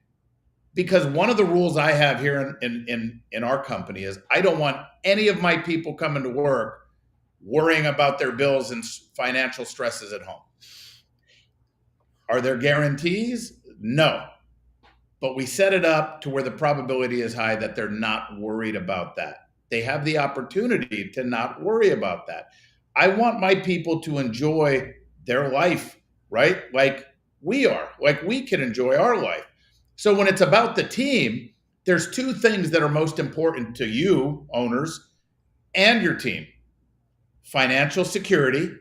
S2: because one of the rules I have here in our company is I don't want any of my people coming to work worrying about their bills and financial stresses at home. Are there guarantees? No. But we set it up to where the probability is high that they're not worried about that. They have the opportunity to not worry about that. I want my people to enjoy their life, right? Like we are, like we can enjoy our life. So when it's about the team, there's two things that are most important to you, owners, and your team: financial security.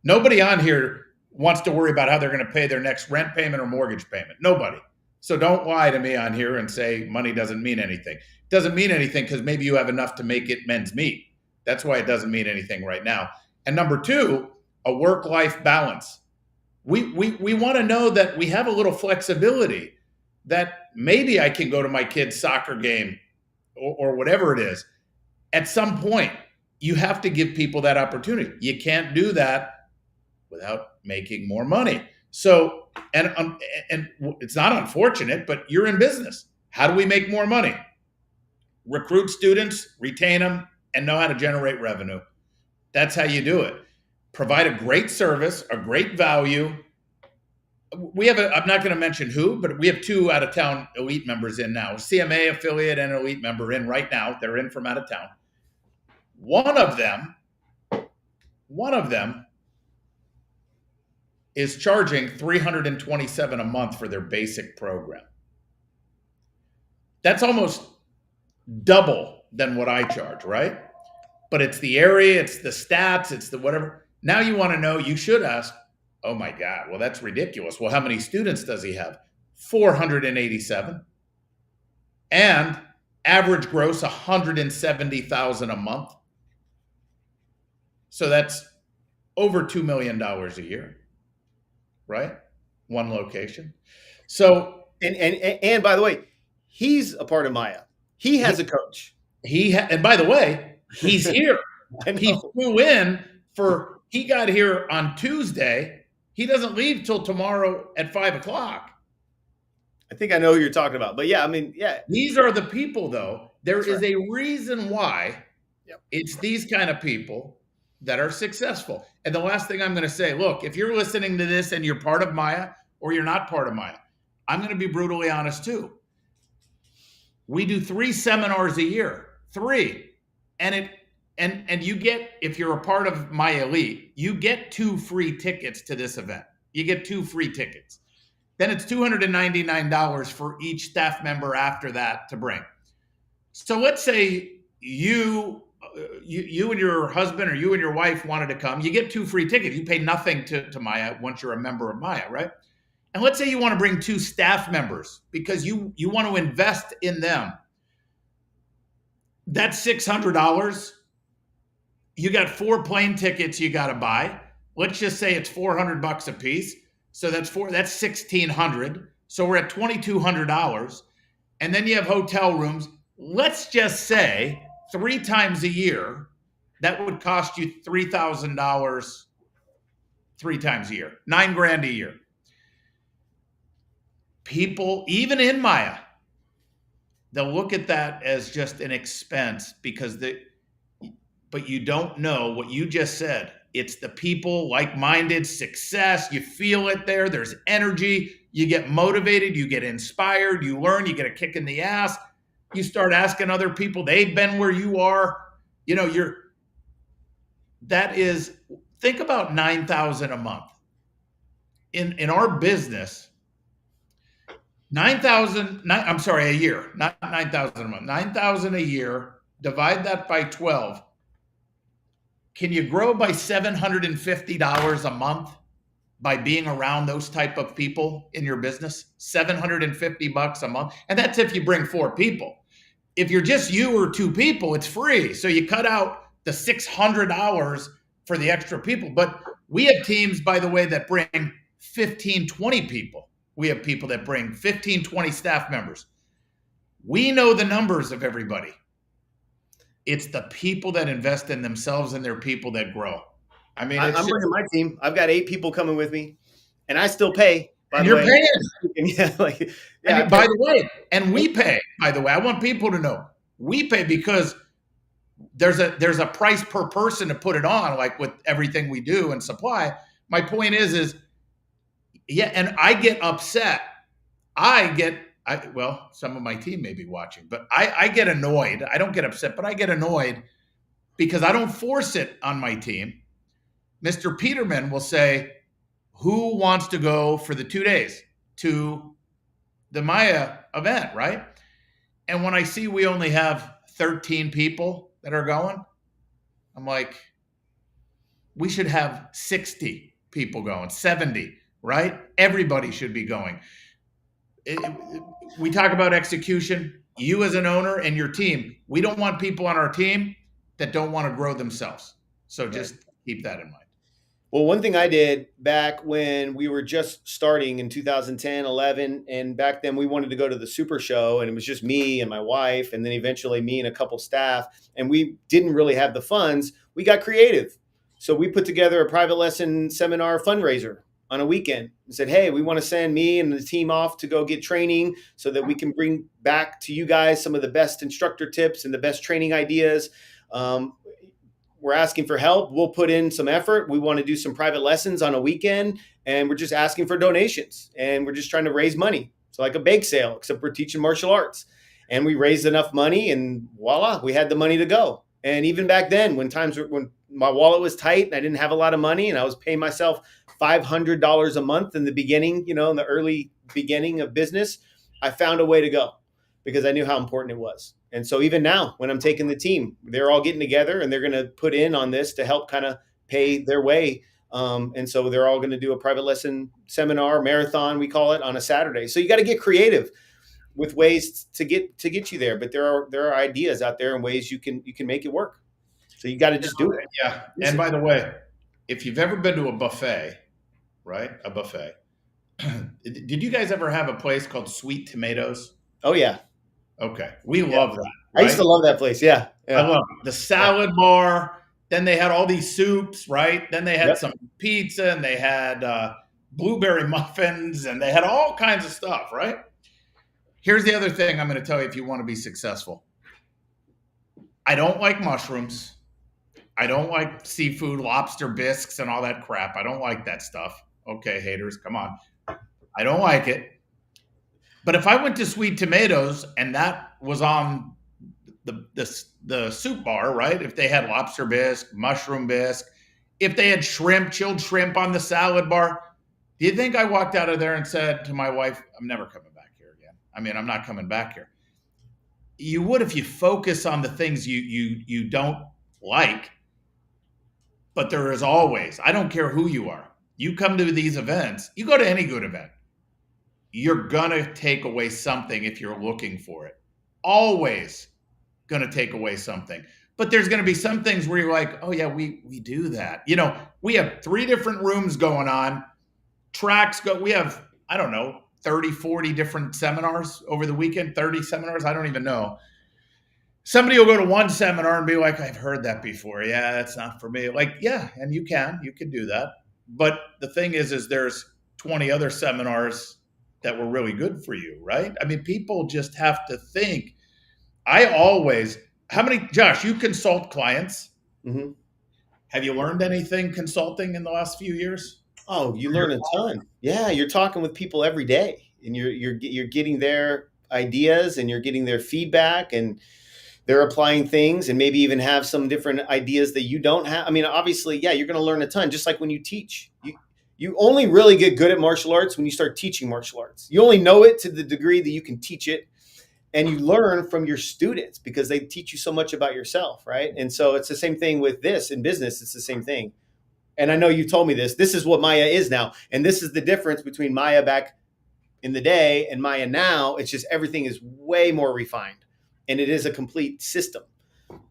S2: Nobody on here wants to worry about how they're going to pay their next rent payment or mortgage payment. Nobody. So don't lie to me on here and say money doesn't mean anything. It doesn't mean anything because maybe you have enough to make it men's meat. That's why it doesn't mean anything right now. And number two, a work-life balance. We want to know that we have a little flexibility, that maybe I can go to my kid's soccer game or whatever it is. At some point, you have to give people that opportunity. You can't do that without making more money. So, and it's not unfortunate, but you're in business. How do we make more money? Recruit students, retain them, and know how to generate revenue. That's how you do it. Provide a great service, a great value. We have I'm not going to mention who, but we have 2 out-of-town elite members in now. CMA affiliate and elite member in right now. They're in from out of town. One of them is charging $327 a month for their basic program. That's almost double than what I charge, right? But it's the area, it's the stats, it's the whatever. Now you want to know, you should ask, oh my God, well, that's ridiculous. Well, how many students does he have? 487. And average gross $170,000 a month. So that's over $2 million a year, right? One location. So,
S1: and by the way, he's a part of MAIA. He has a coach.
S2: And by the way, he's here. He flew in he got here on Tuesday. He doesn't leave till tomorrow at 5:00.
S1: I think I know who you're talking about, but yeah, I mean, yeah.
S2: These are the people, though. There is a reason why it's these kind of people that are successful. And the last thing I'm going to say, look, if you're listening to this and you're part of MAIA or you're not part of MAIA, I'm going to be brutally honest too. We do 3 seminars a year, 3. And you get, if you're a part of MAIA Elite, you get 2 free tickets to this event. You get 2 free tickets. Then it's $299 for each staff member after that to bring. So let's say you and your husband or you and your wife wanted to come. You get 2 free tickets. You pay nothing to MAIA once you're a member of MAIA, right? And let's say you want to bring 2 staff members because you want to invest in them. That's $600. You got 4 plane tickets you got to buy. Let's just say it's $400 a piece. So that's $1,600. So we're at $2,200. And then you have hotel rooms. Let's just say 3 times a year, that would cost you $3,000 3 times a year, $9,000 a year. People, even in MAIA, they'll look at that as just an expense but you don't know what you just said. It's the people, like-minded, success. You feel it there. There's energy. You get motivated. You get inspired. You learn. You get a kick in the ass. You start asking other people. They've been where you are. You know, think about $9,000 a month. In our business, a year, not 9,000 a month. 9,000 a year, divide that by 12. Can you grow by $750 a month by being around those type of people in your business? $750 a month. And that's if you bring 4 people. If you're just you or 2 people, it's free. So you cut out the $600 for the extra people. But we have teams, by the way, that bring 15, 20 people. We have people that bring 15, 20 staff members. We know the numbers of everybody. It's the people that invest in themselves and their people that grow. I mean,
S1: I'm bringing my team. I've got 8 people coming with me, and I still pay by
S2: And
S1: the
S2: you're
S1: way,
S2: paying.
S1: yeah, like, yeah, I
S2: And by
S1: pay.
S2: the way, and we pay, by the way, I want people to know we pay because there's a price per person to put it on, like with everything we do and supply. My point is yeah, and I get upset. Well, some of my team may be watching, but I get annoyed. I don't get upset, but I get annoyed because I don't force it on my team. Mr. Peterman will say, who wants to go for the 2 days to the MAIA event, right? And when I see we only have 13 people that are going, I'm like, we should have 60 people going, 70, right? Everybody should be going. We talk about execution. You as an owner and your team, we don't want people on our team that don't want to grow themselves. So
S1: Right.
S2: just keep that in mind.
S1: Well, one thing I did back when we were just starting in 2010, 11, and back then we wanted to go to the Super Show, and it was just me and my wife, and then eventually me and a couple staff, and we didn't really have the funds. We got creative. So we put together a private lesson seminar fundraiser on a weekend and said, hey, we want to send me and the team off to go get training so that we can bring back to you guys some of the best instructor tips and the best training ideas. We're asking for help. We'll put in some effort. We want to do some private lessons on a weekend, and we're just asking for donations, and we're just trying to raise money. So like a bake sale, except we're teaching martial arts. And we raised enough money, and voila, we had the money to go. And even back then, when my wallet was tight and I didn't have a lot of money, and I was paying myself $500 a month in the beginning, in the early beginning of business, I found a way to go because I knew how important it was. And so even now, when I'm taking the team, they're all getting together and they're going to put in on this to help kind of pay their way. And so they're all going to do a private lesson seminar, marathon, we call it, on a Saturday. So you got to get creative with ways to get you there. But there are ideas out there and ways you can make it work. So you got to just do it.
S2: Yeah. And by the way, if you've ever been to a buffet, right? A buffet. Did you guys ever have a place called Sweet Tomatoes?
S1: Oh, yeah.
S2: Okay. We love that.
S1: Right? I used to love that place. Yeah.
S2: I love it. The salad bar. Then they had all these soups, right? Then they had some pizza and they had blueberry muffins and they had all kinds of stuff, right? Here's the other thing I'm going to tell you if you want to be successful. I don't like mushrooms. I don't like seafood, lobster bisques, and all that crap. I don't like that stuff. Okay, haters, come on. I don't like it. But if I went to Sweet Tomatoes and that was on the soup bar, right? If they had lobster bisque, mushroom bisque, if they had shrimp, chilled shrimp on the salad bar, do you think I walked out of there and said to my wife, I'm never coming back here again? I mean, I'm not coming back here. You would if you focus on the things you don't like. But there is always, I don't care who you are. You come to these events, you go to any good event, you're going to take away something if you're looking for it. Always going to take away something. But there's going to be some things where you're like, oh, yeah, we do that. We have 3 different rooms going on. Tracks go, we have, I don't know, 30, 40 different seminars over the weekend, 30 seminars. I don't even know. Somebody will go to one seminar and be like, I've heard that before. Yeah, that's not for me. Like, yeah, and you can do that. But the thing is there's 20 other seminars that were really good for you, right? I mean, people just have to think. Josh, you consult clients.
S1: Mm-hmm.
S2: Have you learned anything consulting in the last few years?
S1: Oh, you learn a ton. Yeah, you're talking with people every day, and you're getting their ideas, and you're getting their feedback, and they're applying things, and maybe even have some different ideas that you don't have. I mean, obviously, yeah, you're going to learn a ton. Just like when you teach, you only really get good at martial arts when you start teaching martial arts. You only know it to the degree that you can teach it, and you learn from your students because they teach you so much about yourself, right? And so it's the same thing with this in business. It's the same thing. And I know you told me this. This is what MAIA is now, and this is the difference between MAIA back in the day and MAIA now. It's just everything is way more refined. And it is a complete system,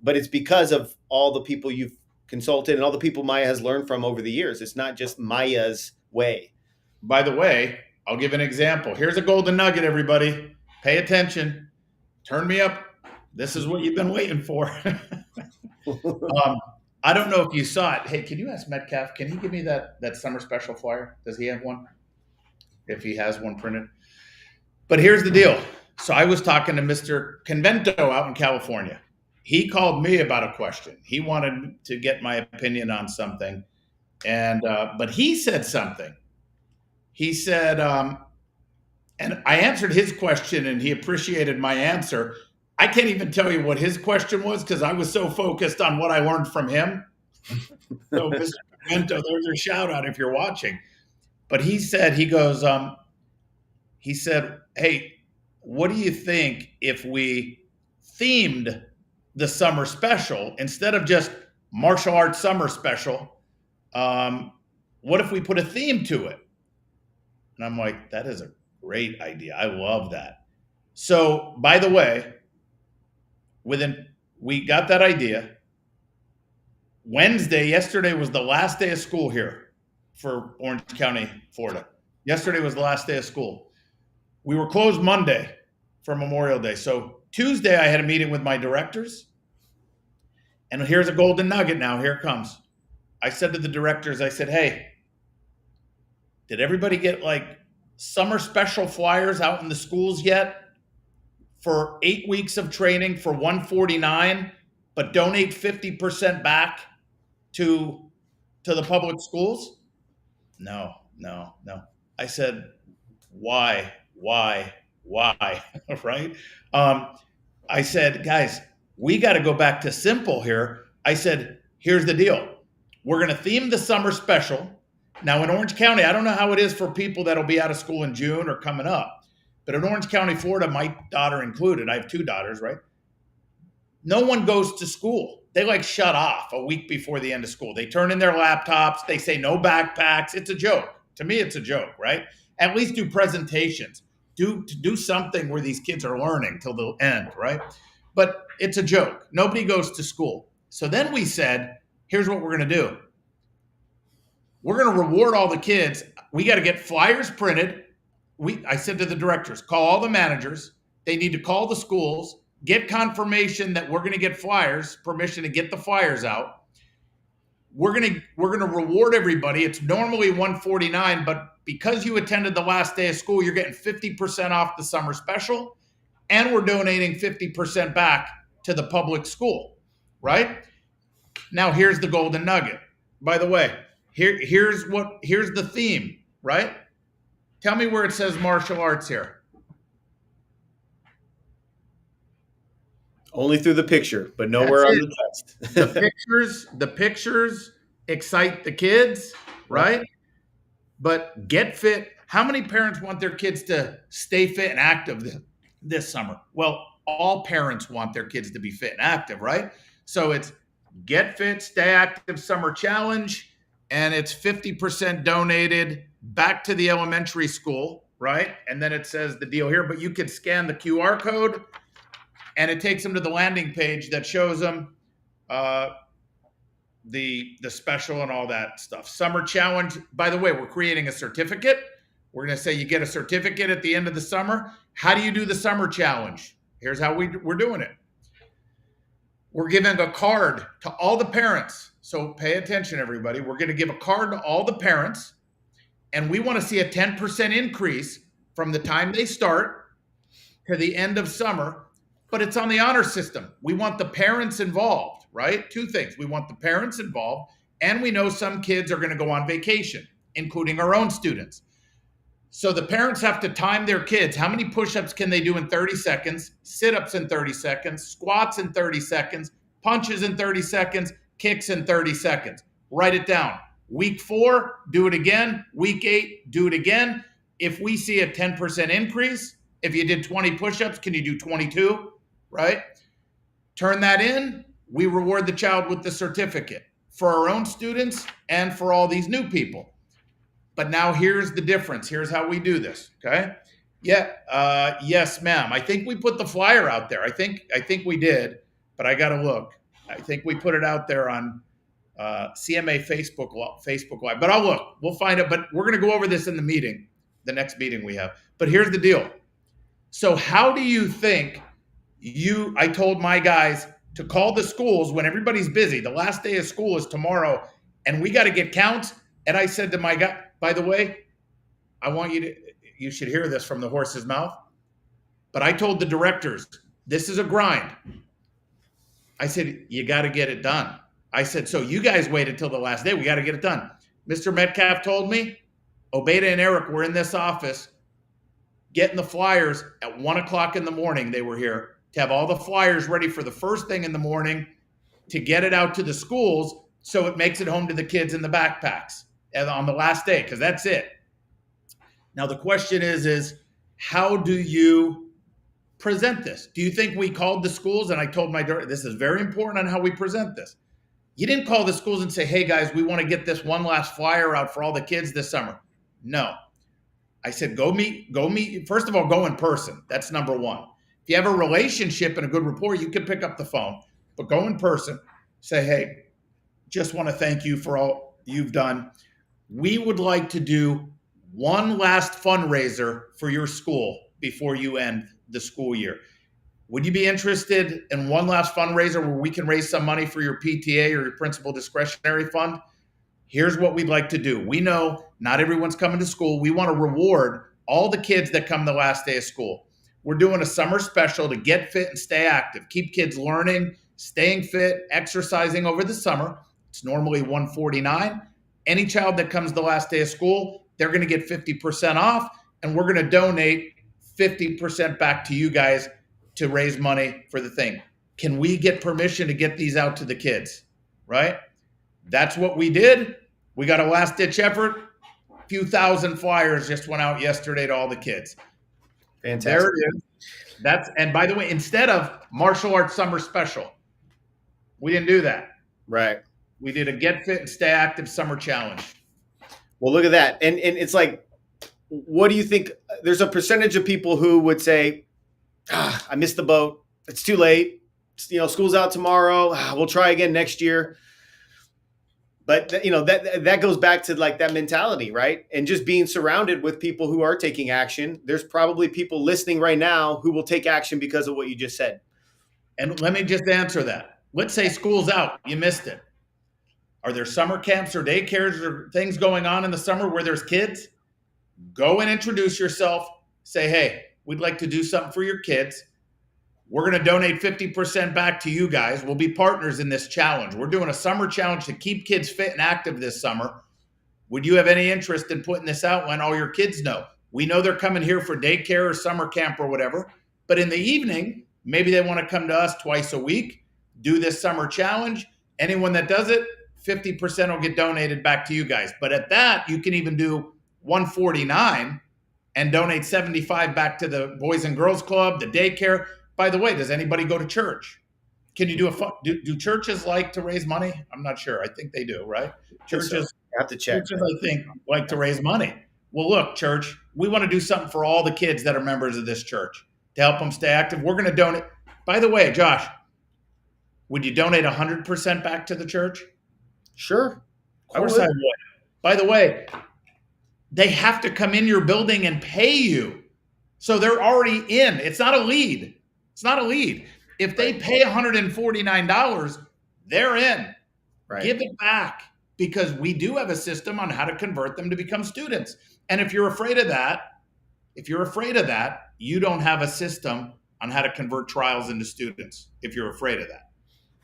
S1: but it's because of all the people you've consulted and all the people MAIA has learned from over the years. It's not just MAIA's way.
S2: By the way, I'll give an example. Here's a golden nugget, everybody. Pay attention. Turn me up. This is what you've been waiting for. I don't know if you saw it. Hey, can you ask Metcalf? Can he give me that summer special flyer? Does he have one? if he has one printed. But here's the deal. So I was talking to Mr. Convento out in California. He called me about a question. He wanted to get my opinion on something. And but he said something. He said, and I answered his question and he appreciated my answer. I can't even tell you what his question was because I was so focused on what I learned from him. So Mr. Convento, there's a shout out if you're watching. But he said, he said, hey, what do you think if we themed the summer special instead of just martial arts summer special? What if we put a theme to it? And I'm like, that is a great idea. I love that. So, by the way, we got that idea. Yesterday was the last day of school here for Orange County, Florida. Yesterday was the last day of school. We were closed Monday for Memorial Day. So Tuesday, I had a meeting with my directors. And here's a golden nugget now. Here it comes. I said to the directors, I said, hey, did everybody get like summer special flyers out in the schools yet for 8 weeks of training for $149, but donate 50% back to the public schools? No. I said, why? Right? I said, guys, we got to go back to simple here. I said, here's the deal. We're going to theme the summer special. Now in Orange County, I don't know how it is for people that'll be out of school in June or coming up, but in Orange County, Florida, my daughter included, I have 2 daughters, right? No one goes to school. They like shut off a week before the end of school. They turn in their laptops. They say no backpacks. It's a joke. To me, it's a joke, right? At least do presentations. Do something where these kids are learning till the end, right? But it's a joke. Nobody goes to school. So then we said, here's what we're going to do. We're going to reward all the kids. We got to get flyers printed. I said to the directors, call all the managers. They need to call the schools, get confirmation that we're going to get flyers, permission to get the flyers out. We're going to reward everybody. It's normally $149, but because you attended the last day of school, you're getting 50% off the summer special, and we're donating 50% back to the public school, right? Now here's the golden nugget. By the way, here's the theme, right? Tell me where it says martial arts here.
S1: Only through the picture, but nowhere on the text.
S2: The pictures excite the kids, right? But get fit. How many parents want their kids to stay fit and active this summer? Well, all parents want their kids to be fit and active, right? So it's get fit, stay active summer challenge, and it's 50% donated back to the elementary school, right? And then it says the deal here, but you could scan the QR code and it takes them to the landing page that shows them the special and all that stuff. Summer challenge. By the way, we're creating a certificate. We're going to say you get a certificate at the end of the summer. How do you do the summer challenge? Here's how we're doing it. We're giving a card to all the parents. So pay attention, everybody. We're going to give a card to all the parents, and we want to see a 10% increase from the time they start to the end of summer. But it's on the honor system. We want the parents involved, right? 2 things. We want the parents involved, and we know some kids are going to go on vacation, including our own students. So the parents have to time their kids. How many push-ups can they do in 30 seconds? Sit-ups in 30 seconds, squats in 30 seconds, punches in 30 seconds, kicks in 30 seconds. Write it down. Week 4, do it again. Week 8, do it again. If we see a 10% increase, if you did 20 push-ups, can you do 22? Right? Turn that in. We reward the child with the certificate for our own students and for all these new people. But now here's the difference. Here's how we do this. Okay. Yeah. Yes, ma'am. I think we put the flyer out there. I think we did, but I got to look. I think we put it out there on CMA Facebook Live, but I'll look. We'll find it. But we're going to go over this in the next meeting we have. But here's the deal. So how do you think I told my guys to call the schools when everybody's busy. The last day of school is tomorrow, and we got to get counts. And I said to my guy, by the way, you should hear this from the horse's mouth. But I told the directors, this is a grind. I said, you got to get it done. I said, so you guys waited till the last day. We got to get it done. Mr. Metcalf told me, Obeda and Eric were in this office getting the flyers at 1:00 in the morning. They were here to have all the flyers ready for the first thing in the morning to get it out to the schools so it makes it home to the kids in the backpacks and on the last day, because that's it. Now, the question is how do you present this? Do you think we called the schools? And I told my daughter, this is very important on how we present this. You didn't call the schools and say, hey, guys, we want to get this one last flyer out for all the kids this summer. No. I said, go meet. First of all, go in person. That's number one. If you have a relationship and a good rapport, you can pick up the phone, but go in person. Say, hey, just want to thank you for all you've done. We would like to do one last fundraiser for your school before you end the school year. Would you be interested in one last fundraiser where we can raise some money for your PTA or your principal discretionary fund? Here's what we'd like to do. We know not everyone's coming to school. We want to reward all the kids that come the last day of school. We're doing a summer special to get fit and stay active, keep kids learning, staying fit, exercising over the summer. It's normally $149. Any child that comes the last day of school, they're going to get 50% off, and we're going to donate 50% back to you guys to raise money for the thing. Can we get permission to get these out to the kids? Right? That's what we did. We got a last ditch effort. A few thousand flyers just went out yesterday to all the kids.
S1: Fantastic.
S2: There it is. And by the way, instead of martial arts summer special, we didn't do that.
S1: Right.
S2: We did a get fit and stay active summer challenge.
S1: Well, look at that. And it's like, what do you think? There's a percentage of people who would say, I missed the boat. It's too late. School's out tomorrow. We'll try again next year. But that goes back to like that mentality, right? And just being surrounded with people who are taking action. There's probably people listening right now who will take action because of what you just said.
S2: And let me just answer that. Let's say school's out. You missed it. Are there summer camps or daycares or things going on in the summer where there's kids? Go and introduce yourself. Say, hey, we'd like to do something for your kids. We're going to donate 50% back to you guys. We'll be partners in this challenge. We're doing a summer challenge to keep kids fit and active this summer. Would you have any interest in putting this out when all your kids know? We know they're coming here for daycare or summer camp or whatever, but in the evening, maybe they want to come to us twice a week, do this summer challenge. Anyone that does it, 50% will get donated back to you guys. But at that, you can even do $149 and donate $75 back to the Boys and Girls Club, the daycare. By the way, does anybody go to church? Can you do churches like to raise money? I'm not sure. I think they do, right? Churches
S1: have to check.
S2: Churches, I think, like to raise money. Well, look, church, we want to do something for all the kids that are members of this church to help them stay active. We're going to donate. By the way, Josh, would you donate 100% back to the church?
S1: Sure.
S2: Of course I would. By the way, they have to come in your building and pay you. So they're already in. It's not a lead. It's not a lead. If they pay $149, they're in. Right. Give it back, because we do have a system on how to convert them to become students. And if you're afraid of that, you don't have a system on how to convert trials into students if you're afraid of that.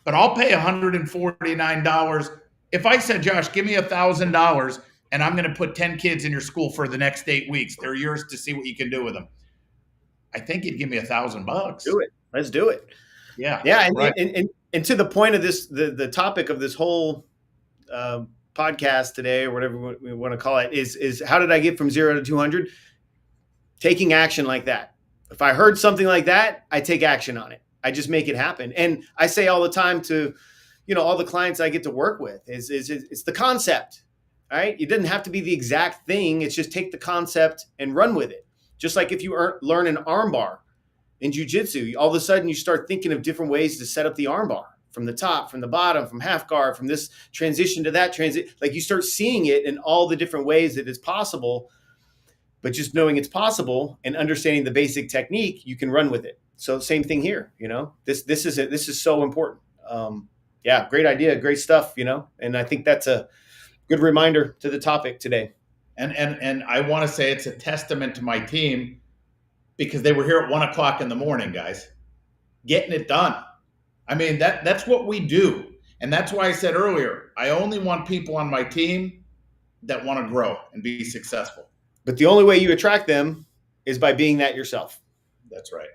S2: But I'll pay $149. If I said, Josh, give me $1,000 and I'm going to put 10 kids in your school for the next 8 weeks, they're yours to see what you can do with them. I think you'd give me $1,000.
S1: Do it. Let's do it.
S2: Yeah.
S1: Yeah. And,
S2: right.
S1: and to the point of this, the topic of this whole podcast today, or whatever we want to call it, is how did I get from 0 to 200? Taking action like that. If I heard something like that, I take action on it. I just make it happen. And I say all the time to, all the clients I get to work with is it's the concept, right? It doesn't have to be the exact thing. It's just take the concept and run with it. Just like if you learn an arm bar in jiu-jitsu, all of a sudden you start thinking of different ways to set up the arm bar, from the top, from the bottom, from half guard, from this transition to that transition. Like you start seeing it in all the different ways that it's possible, but just knowing it's possible and understanding the basic technique, you can run with it. So same thing here, this is so important. Yeah, great idea. Great stuff, and I think that's a good reminder to the topic today.
S2: And I want to say it's a testament to my team because they were here at 1 o'clock in the morning, guys, getting it done. I mean, that's what we do. And that's why I said earlier, I only want people on my team that want to grow and be successful.
S1: But the only way you attract them is by being that yourself.
S2: That's right.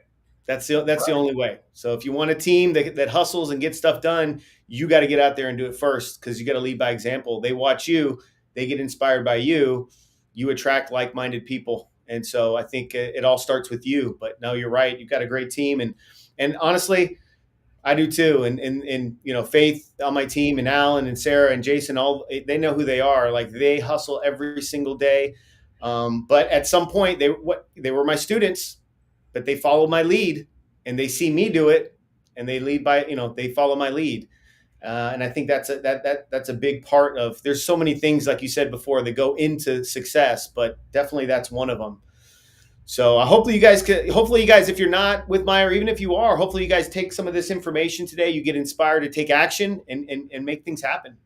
S1: That's the only way. So if you want a team that hustles and gets stuff done, you got to get out there and do it first, because you got to lead by example. They watch you, they get inspired by you, you attract like-minded people. And so I think it all starts with you. But no, you're right. You've got a great team, and honestly, I do too. And Faith on my team, and Alan and Sarah and Jason, all they know who they are. Like, they hustle every single day. But at some point, they were my students, but they follow my lead, and they see me do it, and they lead by, they follow my lead. And I think that's a big part of, there's so many things, like you said before, that go into success, but definitely that's one of them. So hopefully you guys, if you're not with MAIA, or even if you are, hopefully you guys take some of this information today, you get inspired to take action and make things happen.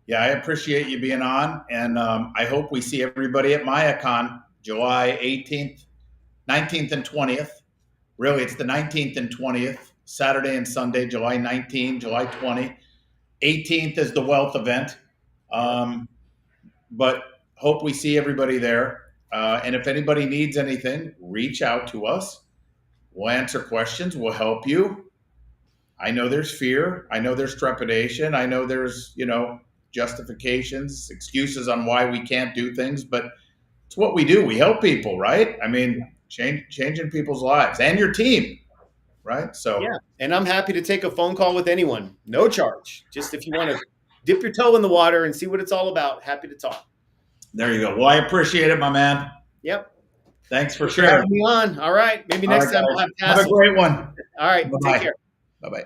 S2: Yeah, I appreciate you being on, and I hope we see everybody at MAIACon, July 18th, 19th, and 20th. Really, it's the 19th and 20th, Saturday and Sunday, July 19, July 20. 18th is the wealth event. But hope we see everybody there. And if anybody needs anything, reach out to us. We'll answer questions. We'll help you. I know there's fear. I know there's trepidation. I know there's, justifications, excuses on why we can't do things, but it's what we do. We help people, right? I mean, changing people's lives and your team, right? So
S1: yeah, and I'm happy to take a phone call with anyone, no charge. Just if you want to dip your toe in the water and see what it's all about, happy to talk.
S2: There you go. Well, I appreciate it, my man.
S1: Yep.
S2: Thanks for sharing.
S1: Having me on. All right. Maybe next time we'll have Tassoul.
S2: Have a great one.
S1: All right.
S2: Bye-bye.
S1: Take care.
S2: Bye-bye.